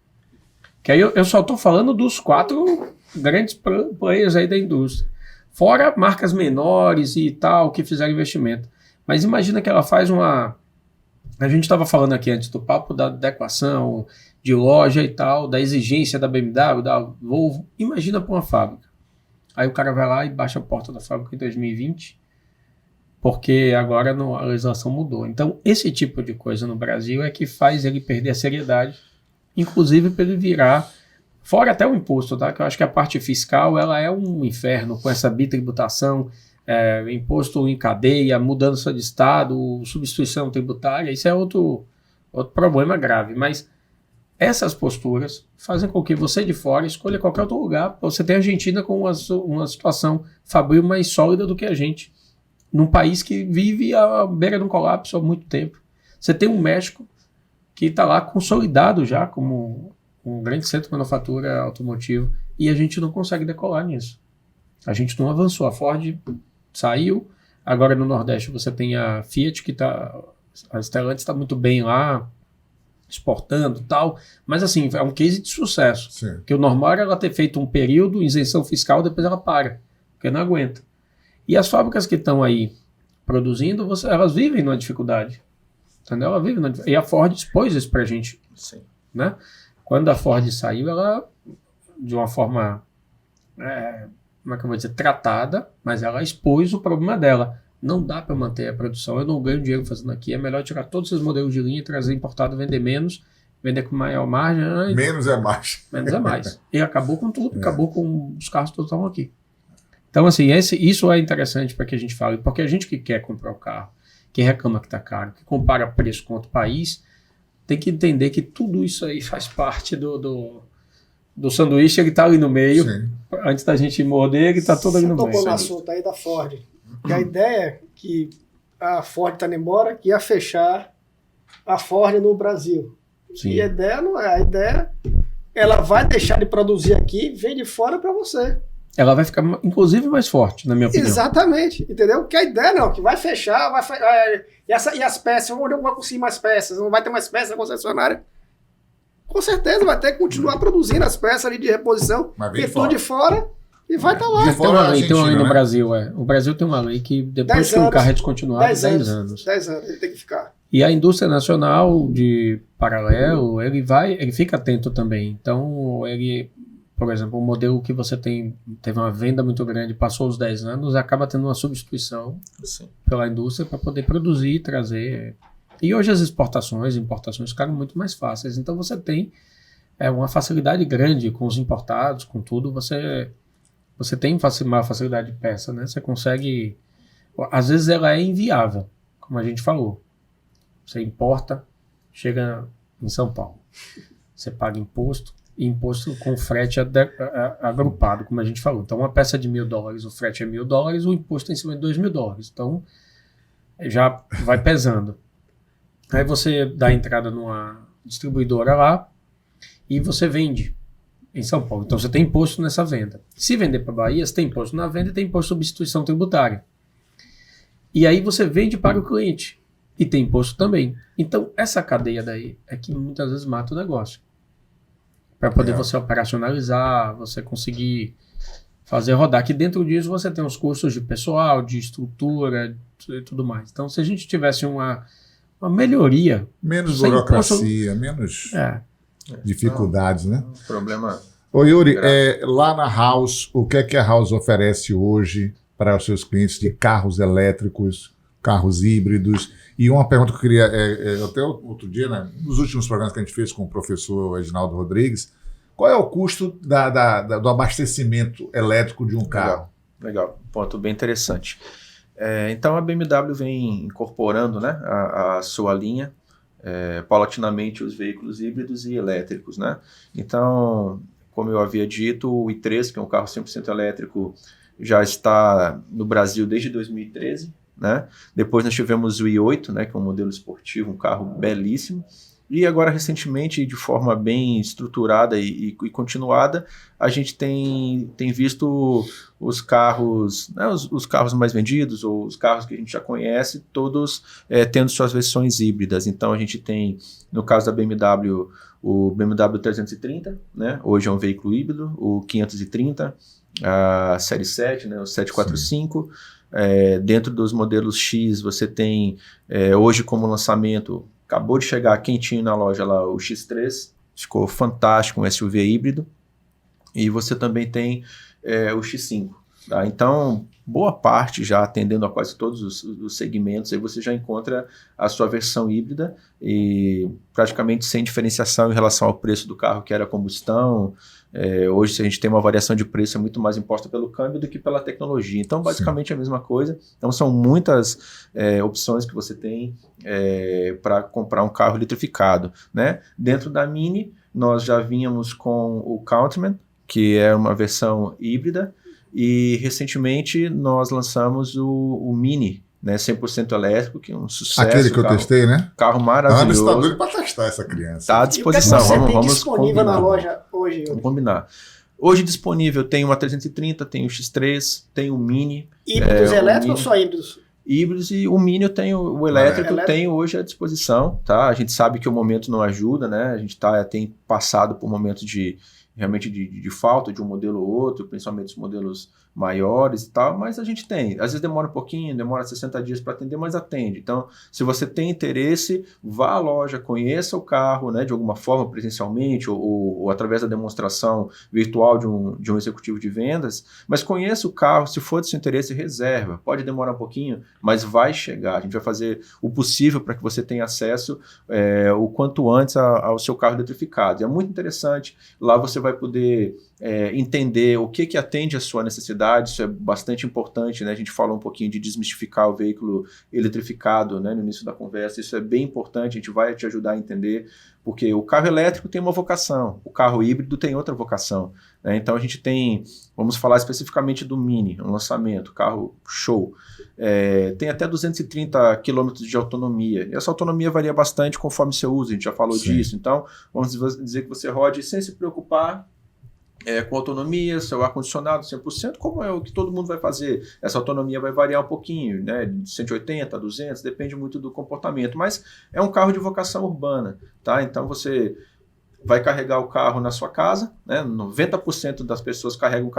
Que aí eu só estou falando dos 4 grandes players aí da indústria. Fora marcas menores e tal, que fizeram investimento. Mas imagina que ela faz A gente estava falando aqui antes do papo da adequação de loja e tal, da exigência da BMW, da Volvo. Imagina para uma fábrica. Aí o cara vai lá e baixa a porta da fábrica em 2020, porque agora a legislação mudou. Então, esse tipo de coisa no Brasil é que faz ele perder a seriedade, inclusive para ele virar, fora até o imposto, tá? Que eu acho que a parte fiscal ela é um inferno com essa bitributação, imposto em cadeia, mudança de estado, substituição tributária. Isso é outro problema grave, mas essas posturas fazem com que você de fora escolha qualquer outro lugar. Você tem a Argentina com uma situação fabril mais sólida do que a gente, num país que vive à beira de um colapso há muito tempo. Você tem o México, que está lá consolidado já como um grande centro de manufatura automotiva, e a gente não consegue decolar nisso. A gente não avançou. A Ford saiu, agora no Nordeste você tem a Fiat, que a Stellantis está muito bem lá, exportando e tal, mas assim, é um case de sucesso. Sim. Porque o normal era ela ter feito um período, isenção fiscal, depois ela para, porque não aguenta. E as fábricas que estão aí produzindo, elas vivem numa dificuldade. Entendeu? Ela vive e a Ford expôs isso pra gente. Sim. Né? Quando a Ford saiu, ela, de uma forma, como é que eu vou dizer, tratada, mas ela expôs o problema dela. Não dá para manter a produção, eu não ganho dinheiro fazendo aqui, é melhor tirar todos esses modelos de linha, trazer importado, vender menos, vender com maior margem. Menos é mais. Menos é mais. E acabou com tudo, acabou com os carros todos estavam aqui. Então, assim, isso é interessante para que a gente fale, porque a gente que quer comprar o carro, que reclama que está caro, que compara preço com outro país, tem que entender que tudo isso aí faz parte do sanduíche, ele está ali no meio. Sim. Antes da gente morder, ele está todo ali no meio. Tocou no assunto aí da Ford. Que a ideia é que a Ford está indo embora, que ia fechar a Ford no Brasil. Sim. E a ideia não é. A ideia, ela vai deixar de produzir aqui, vem de fora para você. Ela vai ficar, inclusive, mais forte, na minha opinião. Exatamente, entendeu? Que a ideia não, que vai fechar, e as peças, onde eu vou conseguir mais peças? Não vai ter mais peças na concessionária? Com certeza vai ter que continuar produzindo as peças ali de reposição, e tudo de fora, E vai estar lá. De fora Tem uma lei no né? Brasil, O Brasil tem uma lei que depois que um carro é descontinuado, 10 anos. 10 anos, ele tem que ficar. E a indústria nacional de paralelo, ele fica atento também. Então, por exemplo, o modelo que você teve uma venda muito grande, passou os 10 anos, acaba tendo uma substituição pela indústria para poder produzir e trazer. E hoje as importações ficaram muito mais fáceis. Então você tem uma facilidade grande com os importados, com tudo. Você tem uma facilidade de peça, né? Você consegue. Às vezes ela é inviável, como a gente falou. Você importa, chega em São Paulo. Você paga imposto, e imposto com frete agrupado, como a gente falou. Então, uma peça de $1.000, o frete é $1.000, o imposto é em cima de $2.000. Então, já vai pesando. Aí você dá entrada numa distribuidora lá e você vende em São Paulo. Então, você tem imposto nessa venda. Se vender para Bahia, você tem imposto na venda e tem imposto de substituição tributária. E aí você vende para o cliente. E tem imposto também. Então, essa cadeia daí é que muitas vezes mata o negócio. Para poder você operacionalizar, você conseguir fazer rodar. Que dentro disso você tem os custos de pessoal, de estrutura e tudo mais. Então, se a gente tivesse uma melhoria... Menos burocracia, menos dificuldades, né? Problema... Ô Yuri, lá na House, o que é que a House oferece hoje para os seus clientes de carros elétricos, carros híbridos? E uma pergunta que eu queria, até outro dia, né, nos últimos programas que a gente fez com o professor Reginaldo Rodrigues, qual é o custo do abastecimento elétrico de um carro? Legal. Ponto bem interessante. Então a BMW vem incorporando, né, a sua linha, paulatinamente os veículos híbridos e elétricos, né? Então, como eu havia dito, o i3, que é um carro 100% elétrico, já está no Brasil desde 2013, né? Depois nós tivemos o i8, né, que é um modelo esportivo, um carro belíssimo, e agora recentemente, de forma bem estruturada e continuada, a gente tem visto os carros, né, os carros mais vendidos, ou os carros que a gente já conhece, todos tendo suas versões híbridas. Então a gente tem, no caso da BMW, o BMW 330, né, hoje é um veículo híbrido, o 530, a série 7, né, o 745. Dentro dos modelos X, você tem hoje como lançamento, acabou de chegar quentinho na loja lá, o X3, ficou fantástico, um SUV híbrido, e você também tem o X5. Tá? Então, boa parte já atendendo a quase todos os segmentos, aí você já encontra a sua versão híbrida e praticamente sem diferenciação em relação ao preço do carro que era combustão. Hoje, se a gente tem uma variação de preço, é muito mais imposta pelo câmbio do que pela tecnologia. Então, basicamente, é a mesma coisa. Então, são muitas opções que você tem para comprar um carro eletrificado, né? Dentro da Mini, nós já vínhamos com o Countryman, que é uma versão híbrida, e recentemente nós lançamos o Mini, né, 100% elétrico, que é um sucesso. Aquele que eu testei, né? Carro maravilhoso. Está doido para testar essa criança. Está à disposição. E o que você tem vamos disponível combinar. na loja hoje? Vamos combinar. Hoje disponível tem uma 330, tem o X3, tem o Mini. Híbridos elétricos ou só híbridos? Híbridos, e o Mini eu tenho, o elétrico eu tenho hoje à disposição, tá? A gente sabe que o momento não ajuda, né? A gente tem passado por momentos realmente de falta de um modelo ou outro, principalmente os modelos maiores e tal, mas a gente tem. Às vezes demora um pouquinho, demora 60 dias para atender, mas atende. Então, se você tem interesse, vá à loja, conheça o carro, né, de alguma forma, presencialmente, ou através da demonstração virtual de um executivo de vendas, mas conheça o carro, se for do seu interesse, reserva. Pode demorar um pouquinho, mas vai chegar. A gente vai fazer o possível para que você tenha acesso o quanto antes ao seu carro eletrificado. E é muito interessante. Lá você vai poder entender o que atende a sua necessidade. Isso é bastante importante, né? A gente falou um pouquinho de desmistificar o veículo eletrificado, né, no início da conversa. Isso é bem importante, a gente vai te ajudar a entender, porque o carro elétrico tem uma vocação, o carro híbrido tem outra vocação, né? Então a gente tem, vamos falar especificamente do Mini, um lançamento, carro show. Tem até 230 km de autonomia, e essa autonomia varia bastante conforme seu uso, a gente já falou disso. Então vamos dizer que você rode sem se preocupar com autonomia, seu ar-condicionado 100%, como é o que todo mundo vai fazer. Essa autonomia vai variar um pouquinho, né, de 180 a 200, depende muito do comportamento, mas é um carro de vocação urbana, tá? Então você vai carregar o carro na sua casa, né? 90% das pessoas carregam o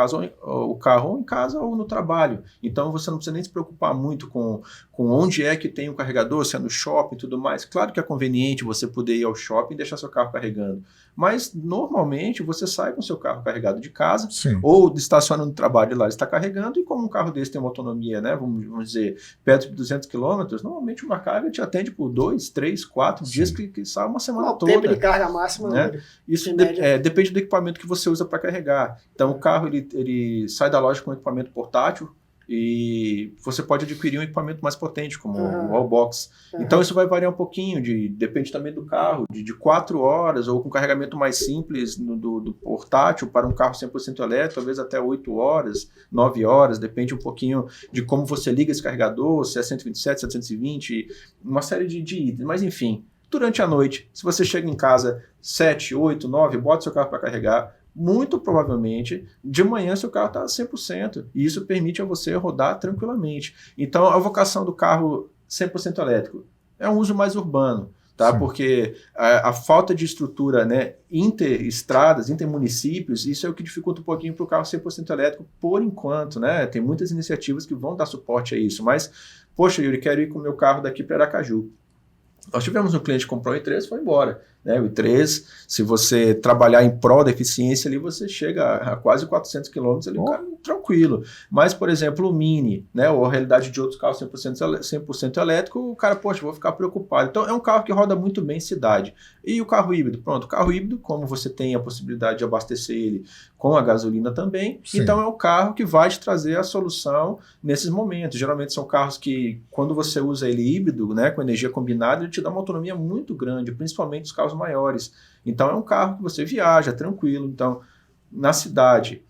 carro ou em casa ou no trabalho. Então você não precisa nem se preocupar muito com onde é que tem o carregador, se é no shopping e tudo mais. Claro que é conveniente você poder ir ao shopping e deixar seu carro carregando. Mas normalmente você sai com seu carro carregado de casa, Sim. ou estaciona no trabalho e lá ele está carregando, e como um carro desse tem uma autonomia, né? Vamos dizer, perto de 200 km, normalmente uma carga te atende por 2, 3, 4 dias que sai uma semana toda. O tempo de carga máxima, né? Isso depende do equipamento que você usa para carregar. Então o carro ele sai da loja com um equipamento portátil e você pode adquirir um equipamento mais potente, como o Wallbox. Então isso vai variar um pouquinho, depende também do carro, de 4 horas ou com carregamento mais simples do portátil para um carro 100% elétrico, talvez até 8 horas, 9 horas, depende um pouquinho de como você liga esse carregador, se é 127, 720, uma série de itens, mas enfim. Durante a noite, se você chega em casa 7, 8, 9, bota seu carro para carregar, muito provavelmente, de manhã seu carro está 100%, e isso permite a você rodar tranquilamente. Então, a vocação do carro 100% elétrico é um uso mais urbano, tá? Porque a falta de estrutura, né, interestradas, intermunicípios, isso é o que dificulta um pouquinho para o carro 100% elétrico por enquanto, né? Tem muitas iniciativas que vão dar suporte a isso, mas, poxa, Yuri, quero ir com o meu carro daqui para Aracaju. Nós tivemos um cliente que comprou o i3 e foi embora. Né? O i3, se você trabalhar em prol da eficiência ali, você chega a quase 400 km ali, cara, tranquilo. Mas, por exemplo, o Mini, né? Ou a realidade de outros carros 100% elétrico, o cara, poxa, vou ficar preocupado. Então, é um carro que roda muito bem em cidade. E o carro híbrido? Pronto, o carro híbrido, como você tem a possibilidade de abastecer ele com a gasolina também, então é o carro que vai te trazer a solução nesses momentos. Geralmente são carros que, quando você usa ele híbrido, né, com energia combinada, ele te dá uma autonomia muito grande, principalmente os carros maiores. Então é um carro que você viaja tranquilo. Então, na cidade,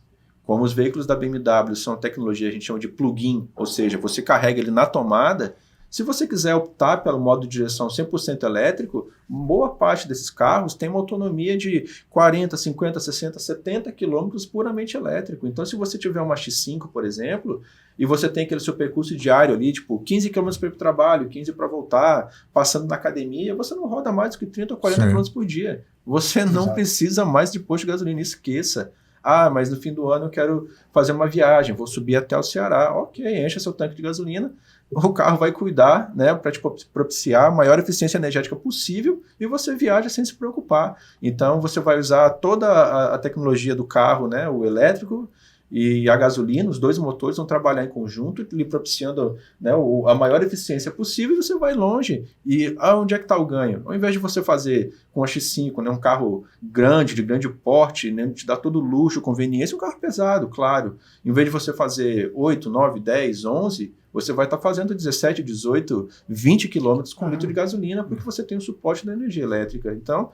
como os veículos da BMW são tecnologia, a gente chama de plug-in, ou seja, você carrega ele na tomada. Se você quiser optar pelo modo de direção 100% elétrico, boa parte desses carros tem uma autonomia de 40, 50, 60, 70 km puramente elétrico. Então, se você tiver uma X5, por exemplo, e você tem aquele seu percurso diário ali, tipo 15 km para ir para o trabalho, 15 para voltar, passando na academia, você não roda mais do que 30 ou 40 km por dia. Você não precisa mais de posto de gasolina, esqueça. Ah, mas no fim do ano eu quero fazer uma viagem, vou subir até o Ceará. Ok, encha seu tanque de gasolina, o carro vai cuidar, né, para te propiciar a maior eficiência energética possível e você viaja sem se preocupar. Então você vai usar toda a tecnologia do carro, né, o elétrico e a gasolina, os dois motores vão trabalhar em conjunto, lhe propiciando, né, a maior eficiência possível, e você vai longe. E onde é que está o ganho? Ao invés de você fazer com a X5, né, um carro grande, de grande porte, né, te dá todo luxo, conveniência, um carro pesado, claro. Em vez de você fazer 8, 9, 10, 11, você vai estar fazendo 17, 18, 20 quilômetros com litro de gasolina, porque você tem o suporte da energia elétrica. Então,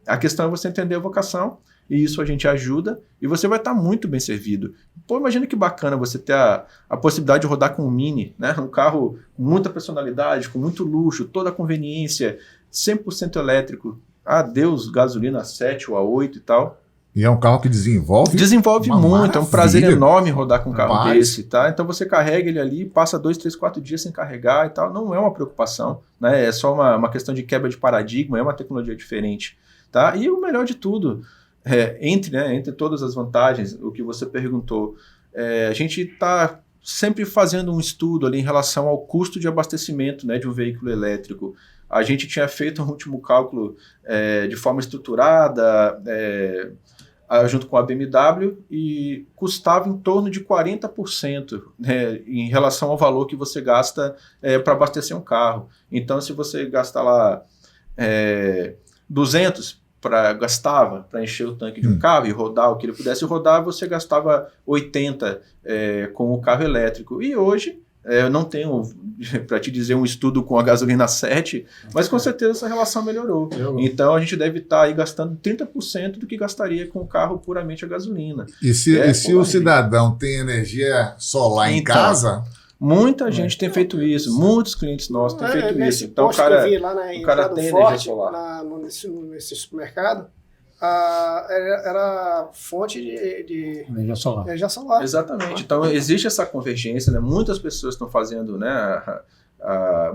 a questão é você entender a vocação, e isso a gente ajuda, e você vai estar muito bem servido. Pô, imagina que bacana você ter a possibilidade de rodar com um Mini, né? Um carro com muita personalidade, com muito luxo, toda a conveniência, 100% elétrico. Deus, gasolina a 7 ou a 8 e tal. E é um carro que desenvolve muito, maravilha. É um prazer enorme rodar com um carro desse, tá? Então você carrega ele ali, passa 2, 3, 4 dias sem carregar e tal, não é uma preocupação, né? É só uma questão de quebra de paradigma, é uma tecnologia diferente, tá? E o melhor de tudo, entre todas as vantagens, o que você perguntou, a gente está sempre fazendo um estudo ali em relação ao custo de abastecimento, né, de um veículo elétrico. A gente tinha feito um último cálculo de forma estruturada, junto com a BMW, e custava em torno de 40%, né, em relação ao valor que você gasta para abastecer um carro. Então, se você gastar lá 200 gastava para encher o tanque de um carro e rodar o que ele pudesse rodar, você gastava 80 com o carro elétrico. E hoje, eu não tenho, para te dizer, um estudo com a gasolina 7, mas com certeza essa relação melhorou. Então a gente deve estar aí gastando 30% do que gastaria com o carro puramente a gasolina. E se o cidadão tem energia solar em casa... Muita gente tem feito isso, muitos clientes nossos têm feito isso. Então o cara, que eu vi lá o cara tem Forte, energia solar. Nesse supermercado, era fonte de energia solar. Exatamente. Então existe essa convergência, né? Muitas pessoas estão fazendo, né,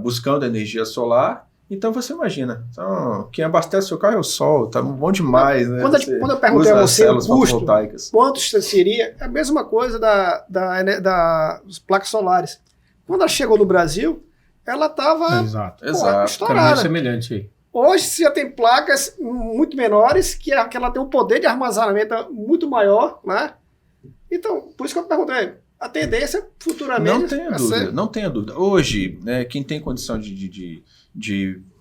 buscando energia solar, Então você imagina, então, quem abastece o seu carro é o sol, tá bom demais, né? Quando eu perguntei a você o custo, fotovoltaicas. quanto seria, é a mesma coisa das placas solares. Quando ela chegou no Brasil, ela estava Exato. Exato. Caminho estourada. semelhante aí. Hoje você já tem placas muito menores, que ela tem um poder de armazenamento muito maior, né? Então, por isso que eu perguntei, a tendência futuramente... Não tenha dúvida. Hoje, né, quem tem condição de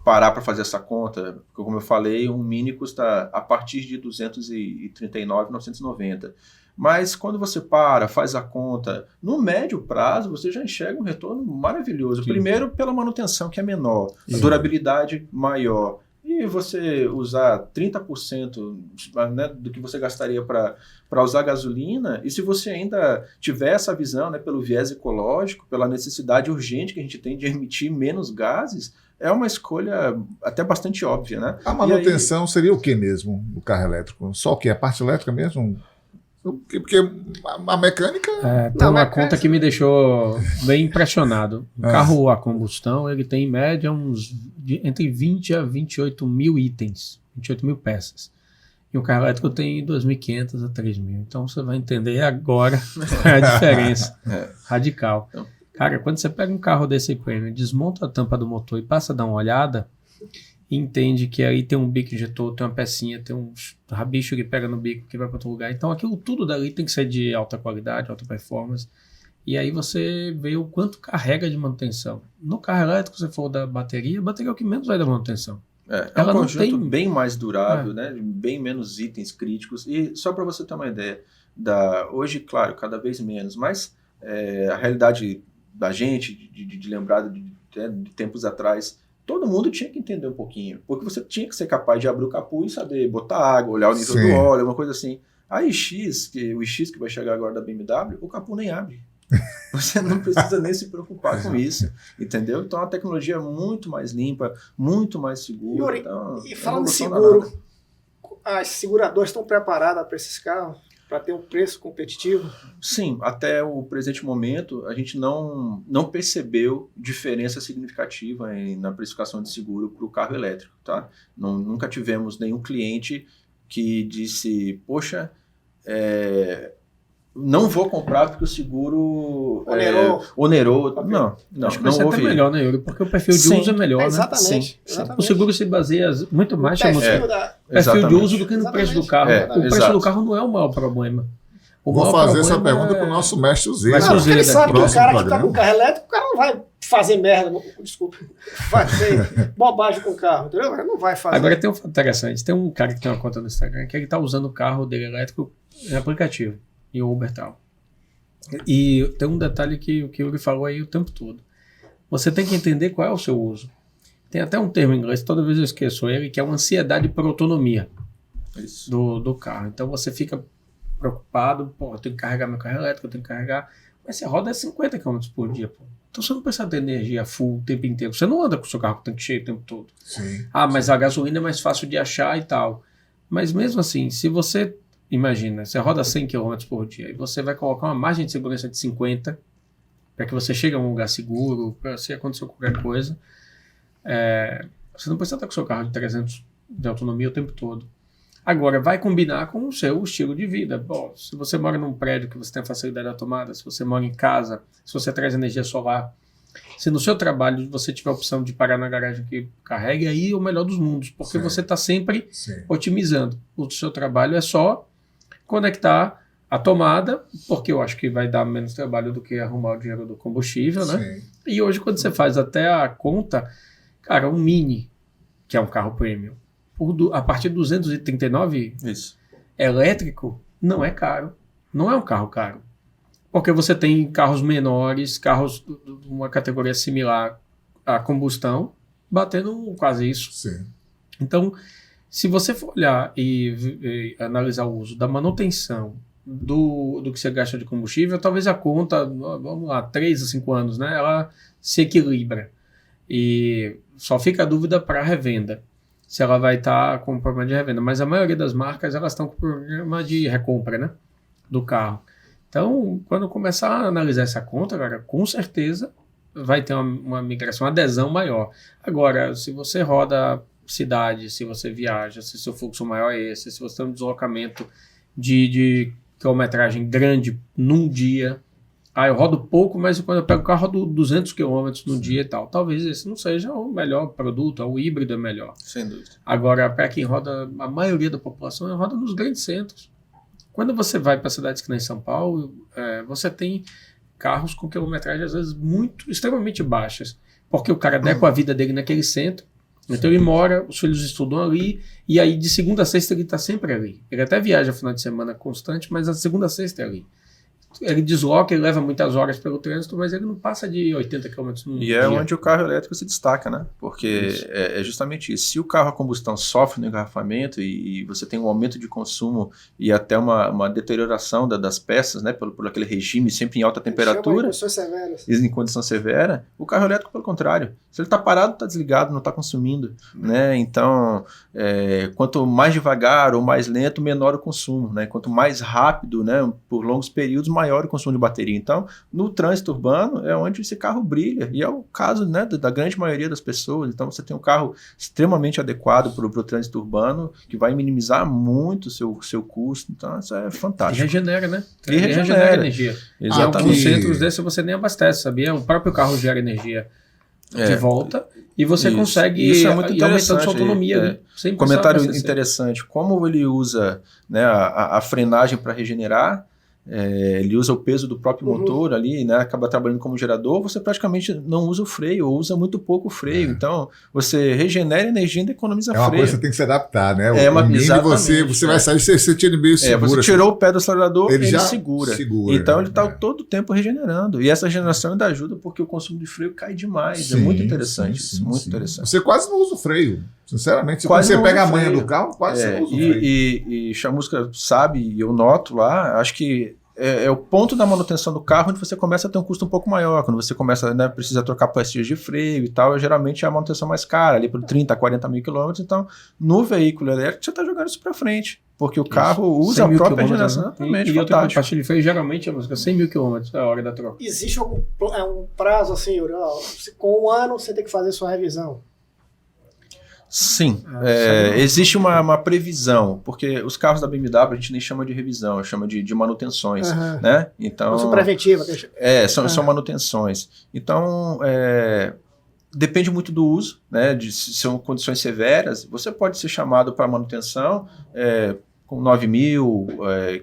parar para fazer essa conta, porque como eu falei, um Mini custa a partir de R$ 239.990. Mas quando você faz a conta, no médio prazo, você já enxerga um retorno maravilhoso. Sim. Primeiro, pela manutenção, que é menor, a durabilidade maior. E você usar 30%, né, do que você gastaria para usar gasolina, e se você ainda tiver essa visão, né, pelo viés ecológico, pela necessidade urgente que a gente tem de emitir menos gases, é uma escolha até bastante óbvia, né? A manutenção seria o que mesmo do carro elétrico? Só o que? A parte elétrica mesmo? Porque a mecânica... Tem uma conta que me deixou bem impressionado. O carro a combustão, ele tem em média entre 20 a 28 mil itens, 28 mil peças. E o carro elétrico tem 2.500 a 3.000. Então você vai entender agora a diferença radical. Cara, quando você pega um carro desse premium, desmonta a tampa do motor e passa a dar uma olhada, e entende que aí tem um bico injetor, tem uma pecinha, tem um rabicho que pega no bico que vai para outro lugar. Então aquilo tudo dali tem que ser de alta qualidade, alta performance. E aí você vê o quanto carrega de manutenção. No carro elétrico, se for da bateria, a bateria é o que menos vai dar manutenção. É um conjunto bem mais durável, né? Bem menos itens críticos. E só para você ter uma ideia, hoje, claro, cada vez menos, mas a realidade da gente, de lembrar de tempos atrás, todo mundo tinha que entender um pouquinho, porque você tinha que ser capaz de abrir o capô e saber botar água, olhar o nível do óleo, uma coisa assim. A o iX que vai chegar agora da BMW, o capô nem abre. Você não precisa nem se preocupar com isso, entendeu? Então a tecnologia é muito mais limpa, muito mais segura. E falando de seguro, as seguradoras estão preparadas para esses carros? Para ter um preço competitivo? Sim, até o presente momento a gente não percebeu diferença significativa na precificação de seguro para o carro elétrico, tá? Nunca tivemos nenhum cliente que disse, poxa, não vou comprar porque o seguro onerou. Não acho que vai ser até melhor, né, Yuri? Porque o perfil de uso é melhor, né? Exatamente. O seguro se baseia muito mais no perfil de uso do que no preço do carro. O preço do carro não é o maior problema. Vou fazer essa pergunta para o nosso mestre Zé. Porque ele sabe que o cara que está com carro elétrico, o cara não vai fazer merda, desculpa, fazer bobagem com o carro, entendeu? Ele não vai fazer. Agora tem um fato interessante. Tem um cara que tem uma conta no Instagram que ele está usando o carro dele elétrico em aplicativo. E o Uber tal. E tem um detalhe que o Yuri falou aí o tempo todo. Você tem que entender qual é o seu uso. Tem até um termo em inglês, toda vez eu esqueço ele, que é uma ansiedade por autonomia do carro. Então você fica preocupado, eu tenho que carregar meu carro elétrico, eu tenho que carregar, mas você roda 50 km por dia, pô. Então você não precisa ter energia full o tempo inteiro. Você não anda com o seu carro com o tanque cheio o tempo todo. Sim, mas a gasolina é mais fácil de achar e tal. Mas mesmo assim, se você imagina, você roda 100 km por dia e você vai colocar uma margem de segurança de 50 para que você chegue a um lugar seguro, para se acontecer qualquer coisa. Você não precisa estar com o seu carro de 300 de autonomia o tempo todo. Agora, vai combinar com o seu estilo de vida. Bom, se você mora num prédio que você tem facilidade da tomada, se você mora em casa, se você traz energia solar, se no seu trabalho você tiver a opção de parar na garagem que carregue, aí é o melhor dos mundos, porque você está sempre otimizando. O seu trabalho é só conectar a tomada, porque eu acho que vai dar menos trabalho do que arrumar o dinheiro do combustível, né? E hoje, quando você faz até a conta, cara, um Mini, que é um carro premium, a partir de 239 elétrico, não é caro. Não é um carro caro. Porque você tem carros menores, carros de uma categoria similar à combustão, batendo quase isso. Então, se você for olhar e analisar o uso da manutenção do que você gasta de combustível, talvez a conta, vamos lá, 3 a 5 anos, né, ela se equilibra. E só fica a dúvida para a revenda, se ela vai estar com problema de revenda. Mas a maioria das marcas, elas estão com problema de recompra, né, do carro. Então, quando começar a analisar essa conta, cara, com certeza vai ter uma migração, uma adesão maior. Agora, se você roda cidade, se você viaja, se seu fluxo maior é esse, se você tem um deslocamento de quilometragem grande num dia, eu rodo pouco, mas quando eu pego o carro, rodo 200 km no dia e tal. Talvez esse não seja o melhor produto, o híbrido é melhor. Sem dúvida. Agora, para quem roda, a maioria da população roda nos grandes centros. Quando você vai para cidades que nem São Paulo, você tem carros com quilometragem, às vezes, extremamente baixas, porque o cara adequa a vida dele naquele centro. Então ele mora, os filhos estudam ali, e aí de segunda a sexta ele está sempre ali. Ele até viaja final de semana constante, mas a segunda a sexta é ali. Ele desloca, ele leva muitas horas pelo trânsito, mas ele não passa de 80 km no dia. E é onde o carro elétrico se destaca, né? Porque é justamente isso. Se o carro a combustão sofre no engarrafamento e você tem um aumento de consumo e até uma deterioração das peças, né? Por aquele regime sempre em alta temperatura, em condição severa, o carro elétrico, pelo contrário. Se ele está parado, está desligado, não está consumindo, né? Então, quanto mais devagar ou mais lento, menor o consumo, né? Quanto mais rápido, né? Por longos períodos, maior o consumo de bateria. Então, no trânsito urbano é onde esse carro brilha, e é o caso, né, da grande maioria das pessoas. Então, você tem um carro extremamente adequado para o trânsito urbano, que vai minimizar muito o seu custo. Então, isso é fantástico. E regenera, né? E regenera energia. Exatamente. Alguns centros desses você nem abastece, sabia? O próprio carro gera energia de volta e você consegue isso é muito ir aumentando sua autonomia. Comentário interessante, como ele usa, né, a frenagem para regenerar, ele usa o peso do próprio motor ali, né, acaba trabalhando como gerador, você praticamente não usa o freio, ou usa muito pouco o freio. Então, você regenera energia e ainda economiza freio. É uma coisa que você tem que se adaptar, né? Exatamente. Você vai sair, você tira meio seguro. Você tirou o pé do acelerador, ele já segura. Então, ele está todo o tempo regenerando. E essa regeneração ainda ajuda porque o consumo de freio cai demais. É muito interessante isso. Muito interessante. Você quase não usa o freio. Sinceramente, quando você pega a manha do carro, quase não usa o freio. E Chamusca sabe, e eu noto lá, acho que é o ponto da manutenção do carro onde você começa a ter um custo um pouco maior. Quando você começa, né, precisa trocar pastilhas de freio e tal, geralmente é a manutenção mais cara, ali por 30, 40 mil quilômetros. Então, no veículo elétrico, você está jogando isso para frente, porque o carro usa a própria regeneração. Exatamente, e outra pastilha de freio, geralmente, 100 mil quilômetros é a hora da troca. Existe um prazo assim, Yuri, com um ano você tem que fazer sua revisão? Sim, existe uma previsão, porque os carros da BMW a gente nem chama de revisão, chama de manutenções, né? Então, são preventivas. São manutenções. Então, depende muito do uso, né? Se são condições severas, você pode ser chamado para manutenção com 9 mil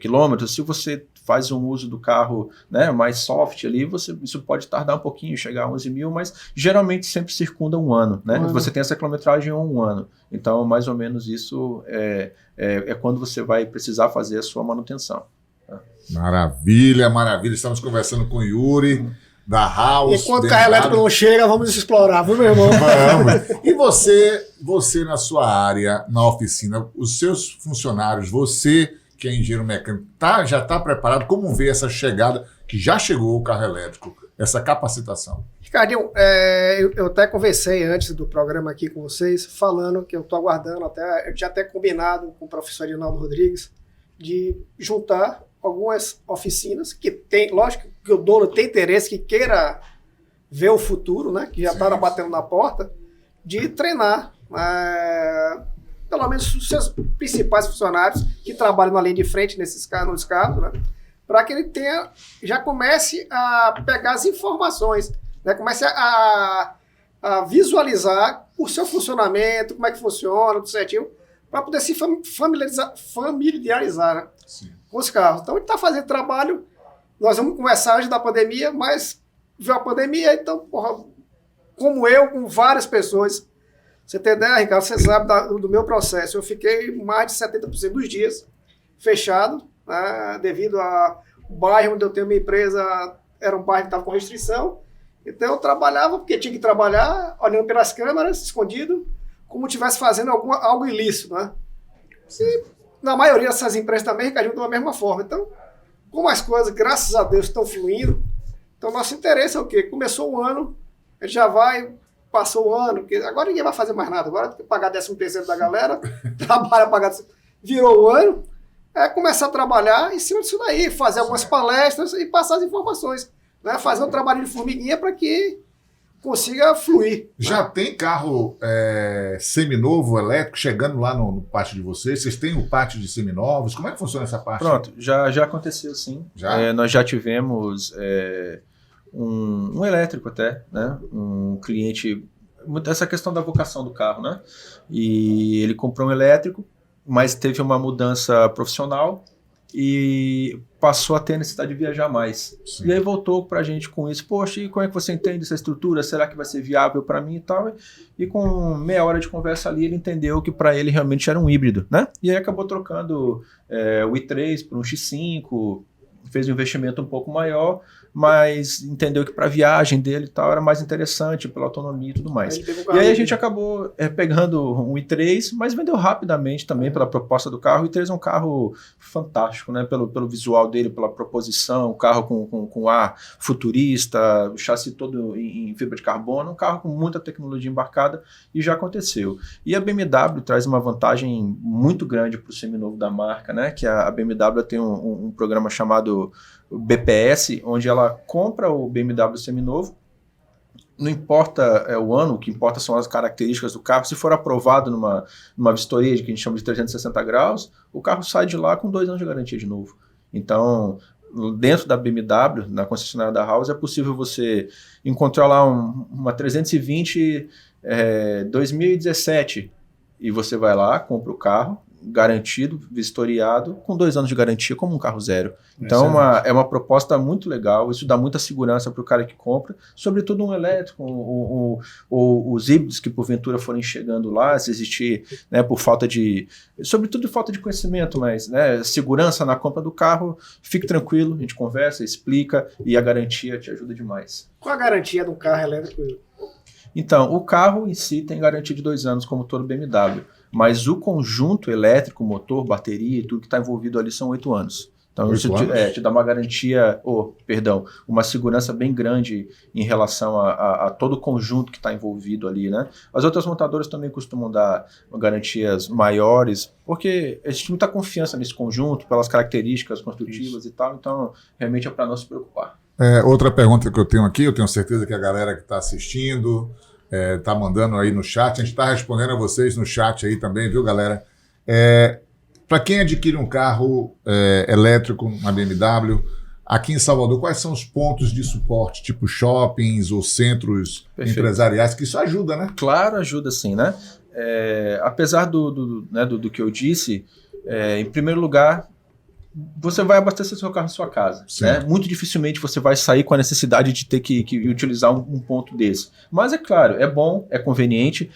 quilômetros. Se você faz um uso do carro, né, mais soft ali, isso pode tardar um pouquinho, chegar a 11 mil, mas geralmente sempre circunda um ano, né? Você tem essa quilometragem em um ano. Então, mais ou menos isso é quando você vai precisar fazer a sua manutenção. Tá? Maravilha, maravilha. Estamos conversando com o Yuri da House. E quando o carro elétrico não chega, vamos explorar, viu, meu irmão? Vamos. E você na sua área, na oficina, os seus funcionários, você que é engenheiro mecânico, já está preparado? Como vê essa chegada, que já chegou o carro elétrico, essa capacitação? Ricardinho, eu até conversei antes do programa aqui com vocês, falando que eu estou aguardando, eu tinha até combinado com o professor Rinaldo Rodrigues, de juntar algumas oficinas que tem, lógico que o dono tem interesse, que queira ver o futuro, né, que já está batendo na porta, de treinar pelo menos os seus principais funcionários que trabalham na linha de frente nos carros, né, para que ele já comece a pegar as informações, né, comece a visualizar o seu funcionamento, como é que funciona, tudo certinho, para poder se familiarizar, né, com os carros. Então, ele está fazendo trabalho, nós vamos começar antes da pandemia, mas veio a pandemia, então, como eu, com várias pessoas. Você tem ideia, Ricardo, você sabe do meu processo. Eu fiquei mais de 70% dos dias fechado, né, devido ao bairro onde eu tenho minha empresa, era um bairro que estava com restrição. Então eu trabalhava, porque tinha que trabalhar, olhando pelas câmeras, escondido, como se estivesse fazendo algo ilícito, né? E na maioria dessas empresas também, Ricardo, da mesma forma. Então, como as coisas, graças a Deus, estão fluindo, então nosso interesse é o quê? Começou o ano, ele já vai... Passou o ano, porque agora ninguém vai fazer mais nada, agora tem que pagar 13º da galera, trabalha, pagar, virou o ano, começar a trabalhar em cima disso daí, fazer algumas palestras e passar as informações, né? Fazer um trabalho de formiguinha para que consiga fluir. Já tem carro seminovo, elétrico, chegando lá no pátio de vocês? Vocês têm o pátio de seminovos? Como é que funciona essa parte? Pronto, já aconteceu sim. Nós já tivemos um elétrico até, né? Um cliente, essa questão da vocação do carro, né? E ele comprou um elétrico, mas teve uma mudança profissional e passou a ter a necessidade de viajar mais. Sim. E aí voltou pra gente com isso. Poxa, e como é que você entende essa estrutura? Será que vai ser viável para mim e tal? E com meia hora de conversa ali, ele entendeu que para ele realmente era um híbrido, né? E aí acabou trocando o i3 por um X5, fez um investimento um pouco maior, mas entendeu que para a viagem dele e tal era mais interessante, pela autonomia e tudo mais. E aí a gente acabou pegando um i3, mas vendeu rapidamente também pela proposta do carro. O i3 é um carro fantástico, né? Pelo visual dele, pela proposição, o carro com ar futurista, o chassi todo em fibra de carbono, um carro com muita tecnologia embarcada, e já aconteceu. E a BMW traz uma vantagem muito grande para o seminovo da marca, né? Que a BMW tem um programa chamado BPS, onde ela compra o BMW seminovo, não importa o ano, o que importa são as características do carro. Se for aprovado numa vistoria que a gente chama de 360 graus, o carro sai de lá com 2 anos de garantia de novo. Então, dentro da BMW, na concessionária da House, é possível você encontrar lá uma 320 2017 e você vai lá, compra o carro, garantido, vistoriado, com 2 anos de garantia, como um carro zero. Então é uma proposta muito legal, isso dá muita segurança para o cara que compra, sobretudo um elétrico, os híbridos que porventura forem chegando lá, se existir, né, por falta de, sobretudo falta de conhecimento, mas né, segurança na compra do carro, fique tranquilo, a gente conversa, explica, e a garantia te ajuda demais. Qual a garantia do carro elétrico? Então, o carro em si tem garantia de 2 anos, como todo BMW, mas o conjunto elétrico, motor, bateria e tudo que está envolvido ali são 8 anos. Então, isso te dá uma garantia, uma segurança bem grande em relação a todo o conjunto que está envolvido ali, né? As outras montadoras também costumam dar garantias maiores, porque existe muita confiança nesse conjunto, pelas características construtivas e tal, então realmente é para não se preocupar. Outra pergunta que eu tenho aqui, eu tenho certeza que a galera que está assistindo está mandando aí no chat, a gente está respondendo a vocês no chat aí também, viu, galera? Para quem adquire um carro elétrico, uma BMW, aqui em Salvador, quais são os pontos de suporte, tipo shoppings ou centros empresariais, que isso ajuda, né? Claro, ajuda sim, né? Apesar do que eu disse, em primeiro lugar, você vai abastecer seu carro na sua casa, né? Muito dificilmente você vai sair com a necessidade de ter que utilizar um ponto desse. Mas é claro, é bom, é conveniente.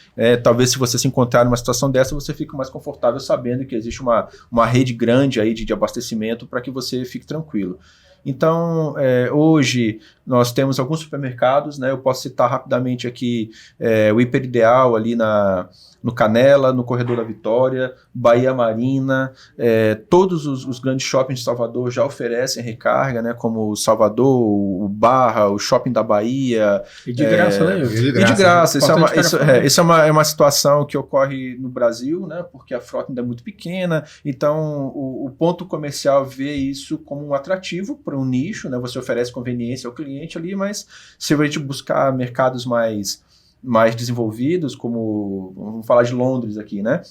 Talvez se você se encontrar numa situação dessa, você fique mais confortável sabendo que existe uma rede grande aí de abastecimento para que você fique tranquilo. Então, hoje nós temos alguns supermercados, né? Eu posso citar rapidamente aqui o Hiper Ideal ali no Canela, no Corredor da Vitória, Bahia Marina, todos os grandes shoppings de Salvador já oferecem recarga, né? Como o Salvador, o Barra, o Shopping da Bahia. E de graça, né? E de graça. Isso é uma situação que ocorre no Brasil, né? Porque a frota ainda é muito pequena, então o ponto comercial vê isso como um atrativo para um nicho, né? Você oferece conveniência ao cliente ali, mas se a gente buscar mercados mais desenvolvidos, como, vamos falar de Londres aqui, né?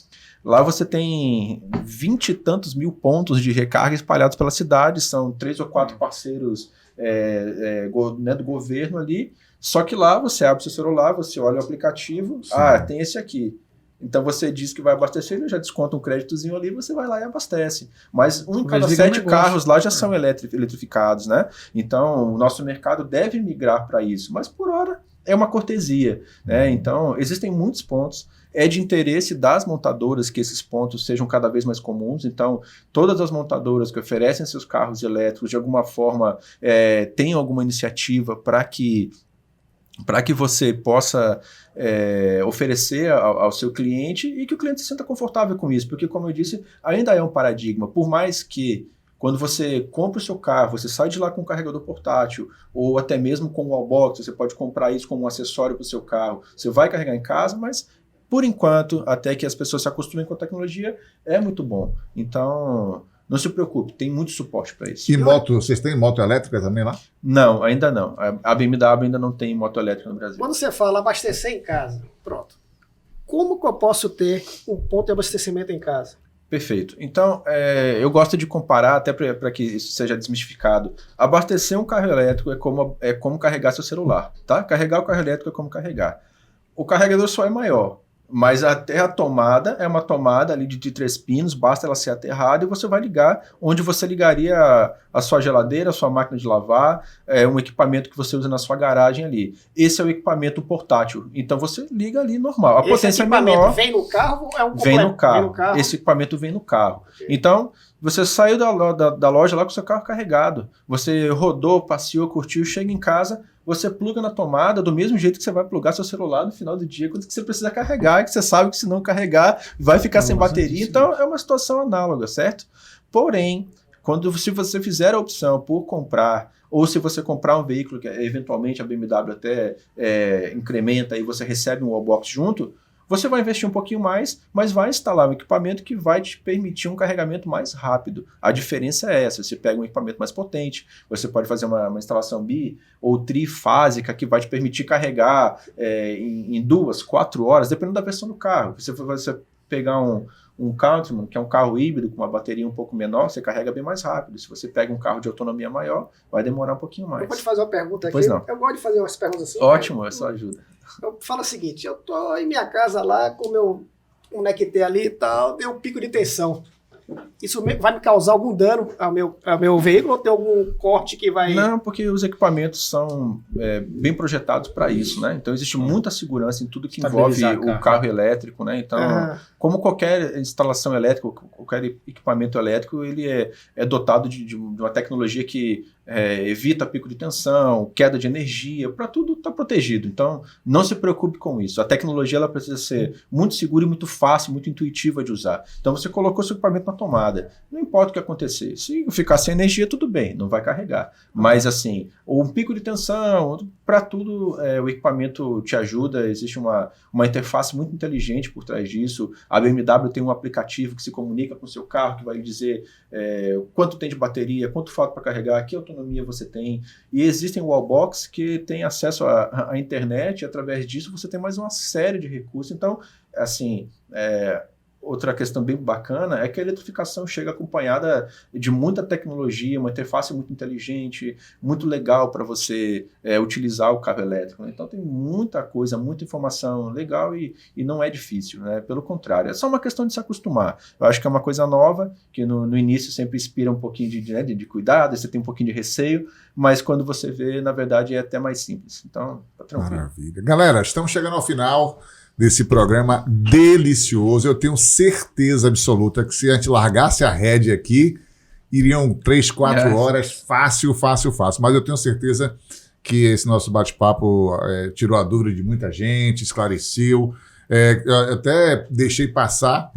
Lá você tem 20 e tantos mil pontos de recarga espalhados pela cidade, são 3 ou 4 parceiros do governo ali, só que lá você abre seu celular, você olha o aplicativo, tem esse aqui. Então você diz que vai abastecer, ele já desconta um créditozinho ali, você vai lá e abastece. Mas em cada 7 carros lá já são eletrificados, né? Então o nosso mercado deve migrar para isso, mas por hora é uma cortesia, né? Então existem muitos pontos. É de interesse das montadoras que esses pontos sejam cada vez mais comuns. Então, todas as montadoras que oferecem seus carros elétricos, de alguma forma, tenham alguma iniciativa para que você possa oferecer ao seu cliente e que o cliente se sinta confortável com isso. Porque, como eu disse, ainda é um paradigma. Por mais que quando você compra o seu carro, você sai de lá com um carregador portátil ou até mesmo com um wallbox, você pode comprar isso como um acessório para o seu carro. Você vai carregar em casa, mas por enquanto, até que as pessoas se acostumem com a tecnologia, é muito bom. Então, não se preocupe, tem muito suporte para isso. E moto, vocês têm moto elétrica também lá? Não, ainda não. A BMW ainda não tem moto elétrica no Brasil. Quando você fala abastecer em casa, pronto. Como que eu posso ter um ponto de abastecimento em casa? Perfeito. Então, eu gosto de comparar, até para que isso seja desmistificado. Abastecer um carro elétrico é como carregar seu celular, tá? Carregar o carro elétrico é como carregar. O carregador só é maior, mas até a tomada é uma tomada ali de 3 pinos, basta ela ser aterrada e você vai ligar onde você ligaria a sua geladeira, a sua máquina de lavar, um equipamento que você usa na sua garagem ali. Esse é o equipamento portátil. Então você liga ali normal. A potência é menor. Vem no carro ou é um completo? Vem no carro. Esse equipamento vem no carro. Okay. Então, você saiu da loja lá com o seu carro carregado. Você rodou, passeou, curtiu, chega em casa, você pluga na tomada do mesmo jeito que você vai plugar seu celular no final do dia, quando você precisa carregar, que você sabe que se não carregar vai ficar sem bateria. Então é uma situação análoga, certo? Porém, se você fizer a opção por comprar, ou se você comprar um veículo que eventualmente a BMW até incrementa e você recebe um wallbox junto, você vai investir um pouquinho mais, mas vai instalar um equipamento que vai te permitir um carregamento mais rápido. A diferença é essa, você pega um equipamento mais potente, você pode fazer uma instalação bi ou trifásica que vai te permitir carregar em 2, 4 horas, dependendo da versão do carro. Se você pegar um Countryman, que é um carro híbrido com uma bateria um pouco menor, você carrega bem mais rápido. Se você pega um carro de autonomia maior, vai demorar um pouquinho mais. Eu vou te fazer uma pergunta aqui. Pois não. Eu gosto de fazer umas perguntas assim. Ótimo, é só ajuda. Eu falo o seguinte, eu tô em minha casa lá com o meu Necté ali e tal, tem um pico de tensão. Isso vai me causar algum dano ao meu veículo ou tem algum corte que vai... Não, porque os equipamentos são bem projetados para isso, né? Então existe muita segurança em tudo que envolve o carro elétrico, né? Então, como qualquer instalação elétrica, qualquer equipamento elétrico, ele é dotado de uma tecnologia que evita pico de tensão, queda de energia, para tudo estar protegido. Então, não se preocupe com isso. A tecnologia ela precisa ser muito segura e muito fácil, muito intuitiva de usar. Então, você colocou seu equipamento na tomada. Não importa o que acontecer. Se ficar sem energia, tudo bem, não vai carregar. Mas, assim, um pico de tensão, para tudo, o equipamento te ajuda. Existe uma interface muito inteligente por trás disso. A BMW tem um aplicativo que se comunica com o seu carro, que vai lhe dizer quanto tem de bateria, quanto falta para carregar, que autonomia você tem. E existem wallbox que tem acesso à internet, e através disso você tem mais uma série de recursos. Então, assim, outra questão bem bacana é que a eletrificação chega acompanhada de muita tecnologia, uma interface muito inteligente, muito legal para você utilizar o carro elétrico, né? Então tem muita coisa, muita informação legal e não é difícil, né? Pelo contrário, é só uma questão de se acostumar. Eu acho que é uma coisa nova, que no início sempre inspira um pouquinho de cuidado, você tem um pouquinho de receio, mas quando você vê, na verdade, é até mais simples. Então, tá tranquilo. Maravilha. Galera, estamos chegando ao final desse programa delicioso. Eu tenho certeza absoluta que se a gente largasse a rédea aqui, iriam 3, 4 horas fácil. Mas eu tenho certeza que esse nosso bate-papo tirou a dúvida de muita gente, esclareceu. Eu até deixei passar,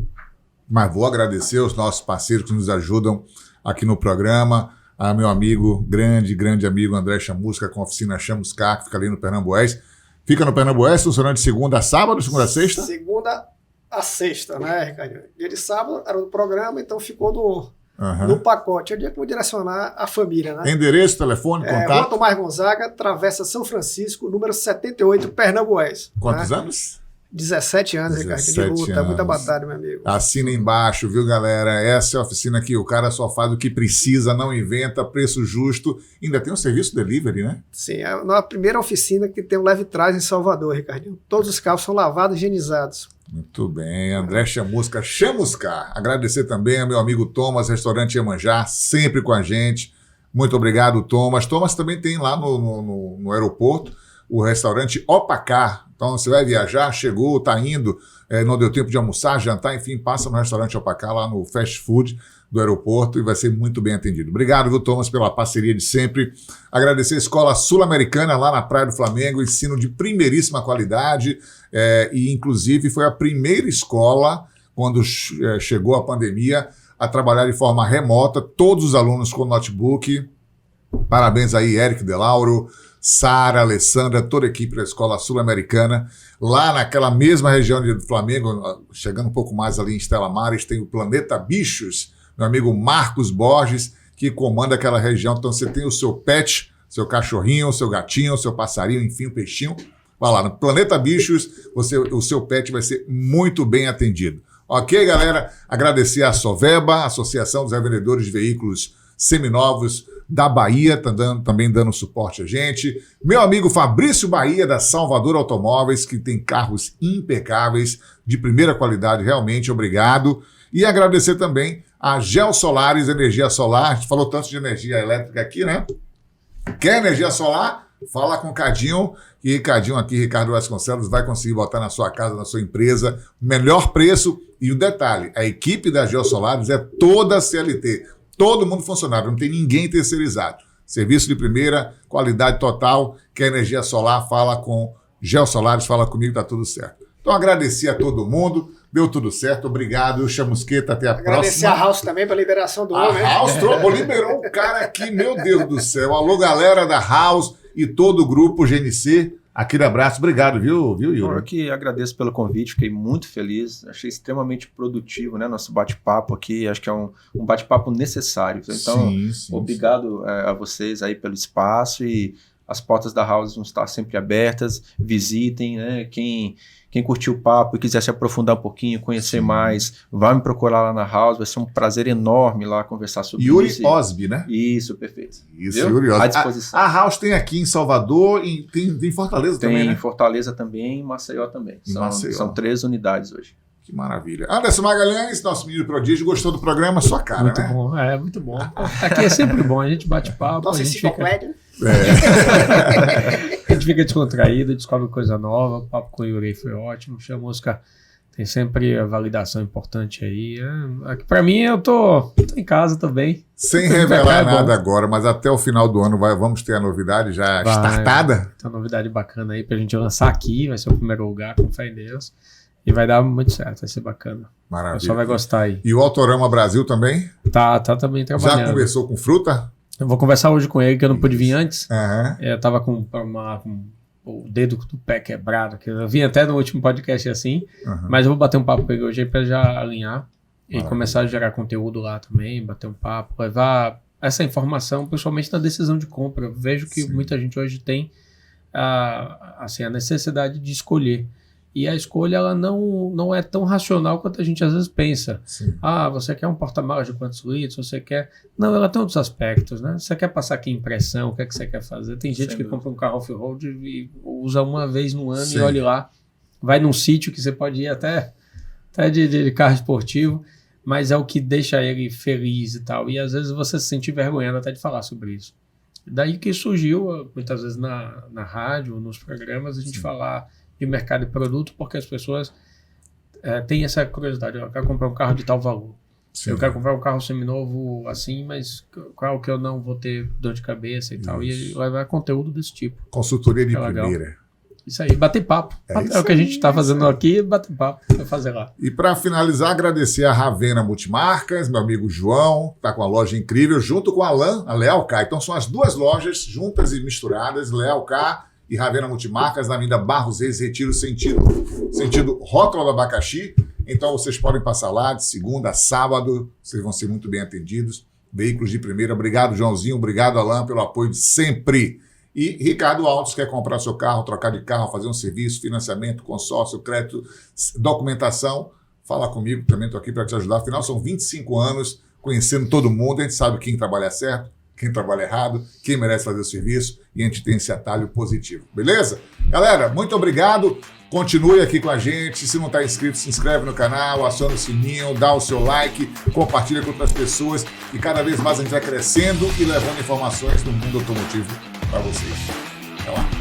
mas vou agradecer aos nossos parceiros que nos ajudam aqui no programa. A meu amigo, grande amigo André Chamusca, com a oficina Chamuscar, que fica ali no Pernambués. Fica no Pernambués, funcionando de segunda a sábado, segunda a sexta? Segunda a sexta, né, Ricardo? Dia de sábado era o programa, então ficou no pacote. É o dia que eu vou direcionar a família, né? Endereço, telefone, contato? Rua Tomás Gonzaga, Travessa São Francisco, número 78, Pernambués. Quantos anos? 17 anos, Ricardo, de luta, muita batalha, meu amigo. Assina embaixo, viu, galera? Essa é a oficina que o cara só faz o que precisa, não inventa, preço justo. Ainda tem um serviço delivery, né? Sim, é a primeira oficina que tem um leve trás em Salvador, Ricardinho. Todos os carros são lavados e higienizados. Muito bem, André Chamusca, Chamuscar. Agradecer também ao meu amigo Thomas, Restaurante Iemanjá, sempre com a gente. Muito obrigado, Thomas. Thomas também tem lá no aeroporto o restaurante Opacar. Então, você vai viajar, chegou, está indo, não deu tempo de almoçar, jantar, enfim, passa no restaurante Opacar, lá no fast food do aeroporto e vai ser muito bem atendido. Obrigado, viu, Thomas, pela parceria de sempre. Agradecer a Escola Sul-Americana, lá na Praia do Flamengo, ensino de primeiríssima qualidade, e inclusive foi a primeira escola, quando chegou a pandemia, a trabalhar de forma remota, todos os alunos com notebook. Parabéns aí, Eric Delauro, Sara, Alessandra, toda a equipe da Escola Sul-Americana. Lá naquela mesma região do Flamengo, chegando um pouco mais ali em Estela Maris, tem o Planeta Bichos, meu amigo Marcos Borges, que comanda aquela região. Então você tem o seu pet, seu cachorrinho, o seu gatinho, o seu passarinho, enfim, o peixinho. Vai lá, no Planeta Bichos, o seu pet vai ser muito bem atendido. Ok, galera? Agradecer à Soveba, Associação dos Revendedores de Veículos Seminovos da Bahia, também dando suporte a gente. Meu amigo Fabrício Bahia, da Salvador Automóveis, que tem carros impecáveis, de primeira qualidade, realmente, obrigado. E agradecer também a Geosolares, energia solar. A gente falou tanto de energia elétrica aqui, né? Quer energia solar? Fala com o Cadinho, e Cadinho aqui, Ricardo Vasconcelos, vai conseguir botar na sua casa, na sua empresa, melhor preço. E o detalhe, a equipe da Geosolares é toda CLT, todo mundo funcionário, não tem ninguém terceirizado. Serviço de primeira, qualidade total, quer energia solar, fala com Geosolares, fala comigo, tá tudo certo. Então agradecer a todo mundo, deu tudo certo, obrigado, Chamusqueta, até a próxima. Agradecer a House também pela liberação do homem. A House liberou um cara aqui, meu Deus do céu. Alô, galera da House e todo o grupo GNC, aquele abraço, obrigado, viu, Yuri? Eu que agradeço pelo convite, fiquei muito feliz, achei extremamente produtivo, né, nosso bate-papo aqui, acho que é um bate-papo necessário, então obrigado a vocês aí pelo espaço, e as portas da House vão estar sempre abertas, visitem, né, quem curtiu o papo e quiser se aprofundar um pouquinho, conhecer mais, vai me procurar lá na House, vai ser um prazer enorme lá conversar sobre Yuri isso. Yuri Osby, né? Isso, perfeito. Isso, Yuri Osby. À disposição. A House tem aqui em Salvador e tem em Fortaleza também, né? Tem em Fortaleza também e em Maceió também. São 3 unidades hoje. Que maravilha. Anderson Magalhães, nosso menino prodígio, gostou do programa? Sua cara, muito né? Bom, muito bom. Aqui é sempre bom, a gente bate papo, Nossa, a gente fica... A gente fica descontraído, descobre coisa nova. O papo com o Yuri foi ótimo. O Chamusca tem sempre a validação importante aí. Pra mim, eu tô em casa também. Sem revelar nada agora, mas até o final do ano vamos ter a novidade já startada. Tem uma novidade bacana aí pra gente lançar aqui. Vai ser o primeiro lugar, com fé em Deus. E vai dar muito certo, vai ser bacana. Maravilha. O pessoal vai gostar aí. E o Autorama Brasil também? Tá também trabalhando. Já conversou com Fruta? Eu vou conversar hoje com ele, que eu não pude vir antes. Uhum. Eu tava com o dedo do pé quebrado, que eu vim até no último podcast assim, mas eu vou bater um papo com ele hoje para já alinhar e começar a gerar conteúdo lá também, bater um papo, levar essa informação, principalmente na decisão de compra. Eu vejo que muita gente hoje tem a necessidade de escolher. E a escolha ela não é tão racional quanto a gente às vezes pensa. Sim. Você quer um porta-malas de quantos litros? Você quer... Não, ela tem outros aspectos, né? Você quer passar aqui impressão? O que é que você quer fazer? Tem gente que compra um carro off-road e usa uma vez no ano. Sim. E olha lá, vai num sítio que você pode ir até de carro esportivo, mas é o que deixa ele feliz e tal. E às vezes você se sente envergonhado até de falar sobre isso. Daí que surgiu, muitas vezes na rádio, nos programas, a gente falar de mercado e produto, porque as pessoas têm essa curiosidade. Eu quero comprar um carro de tal valor. Sim. Eu quero comprar um carro seminovo assim, mas qual que eu não vou ter dor de cabeça e tal. E levar conteúdo desse tipo. Consultoria de primeira. Isso aí, bater papo. É o que a gente está fazendo aqui, bater papo, vai fazer lá. E para finalizar, agradecer a Ravena Multimarcas, meu amigo João, tá com uma loja incrível, junto com a Alan, a Leal K. Então são as duas lojas juntas e misturadas, Leal K e Ravena Multimarcas, na Avenida Barros Reis, Retiro, sentido Rótula do Abacaxi. Então vocês podem passar lá de segunda a sábado, vocês vão ser muito bem atendidos. Veículos de primeira. Obrigado, Joãozinho, obrigado, Alan, pelo apoio de sempre. E Ricardo Altos, quer comprar seu carro, trocar de carro, fazer um serviço, financiamento, consórcio, crédito, documentação, fala comigo, também estou aqui para te ajudar. Afinal, são 25 anos conhecendo todo mundo, a gente sabe quem trabalha certo, quem trabalha errado, quem merece fazer o serviço, e a gente tem esse atalho positivo, beleza? Galera, muito obrigado, continue aqui com a gente, se não está inscrito, se inscreve no canal, aciona o sininho, dá o seu like, compartilha com outras pessoas, e cada vez mais a gente vai crescendo e levando informações do mundo automotivo para vocês. Até lá.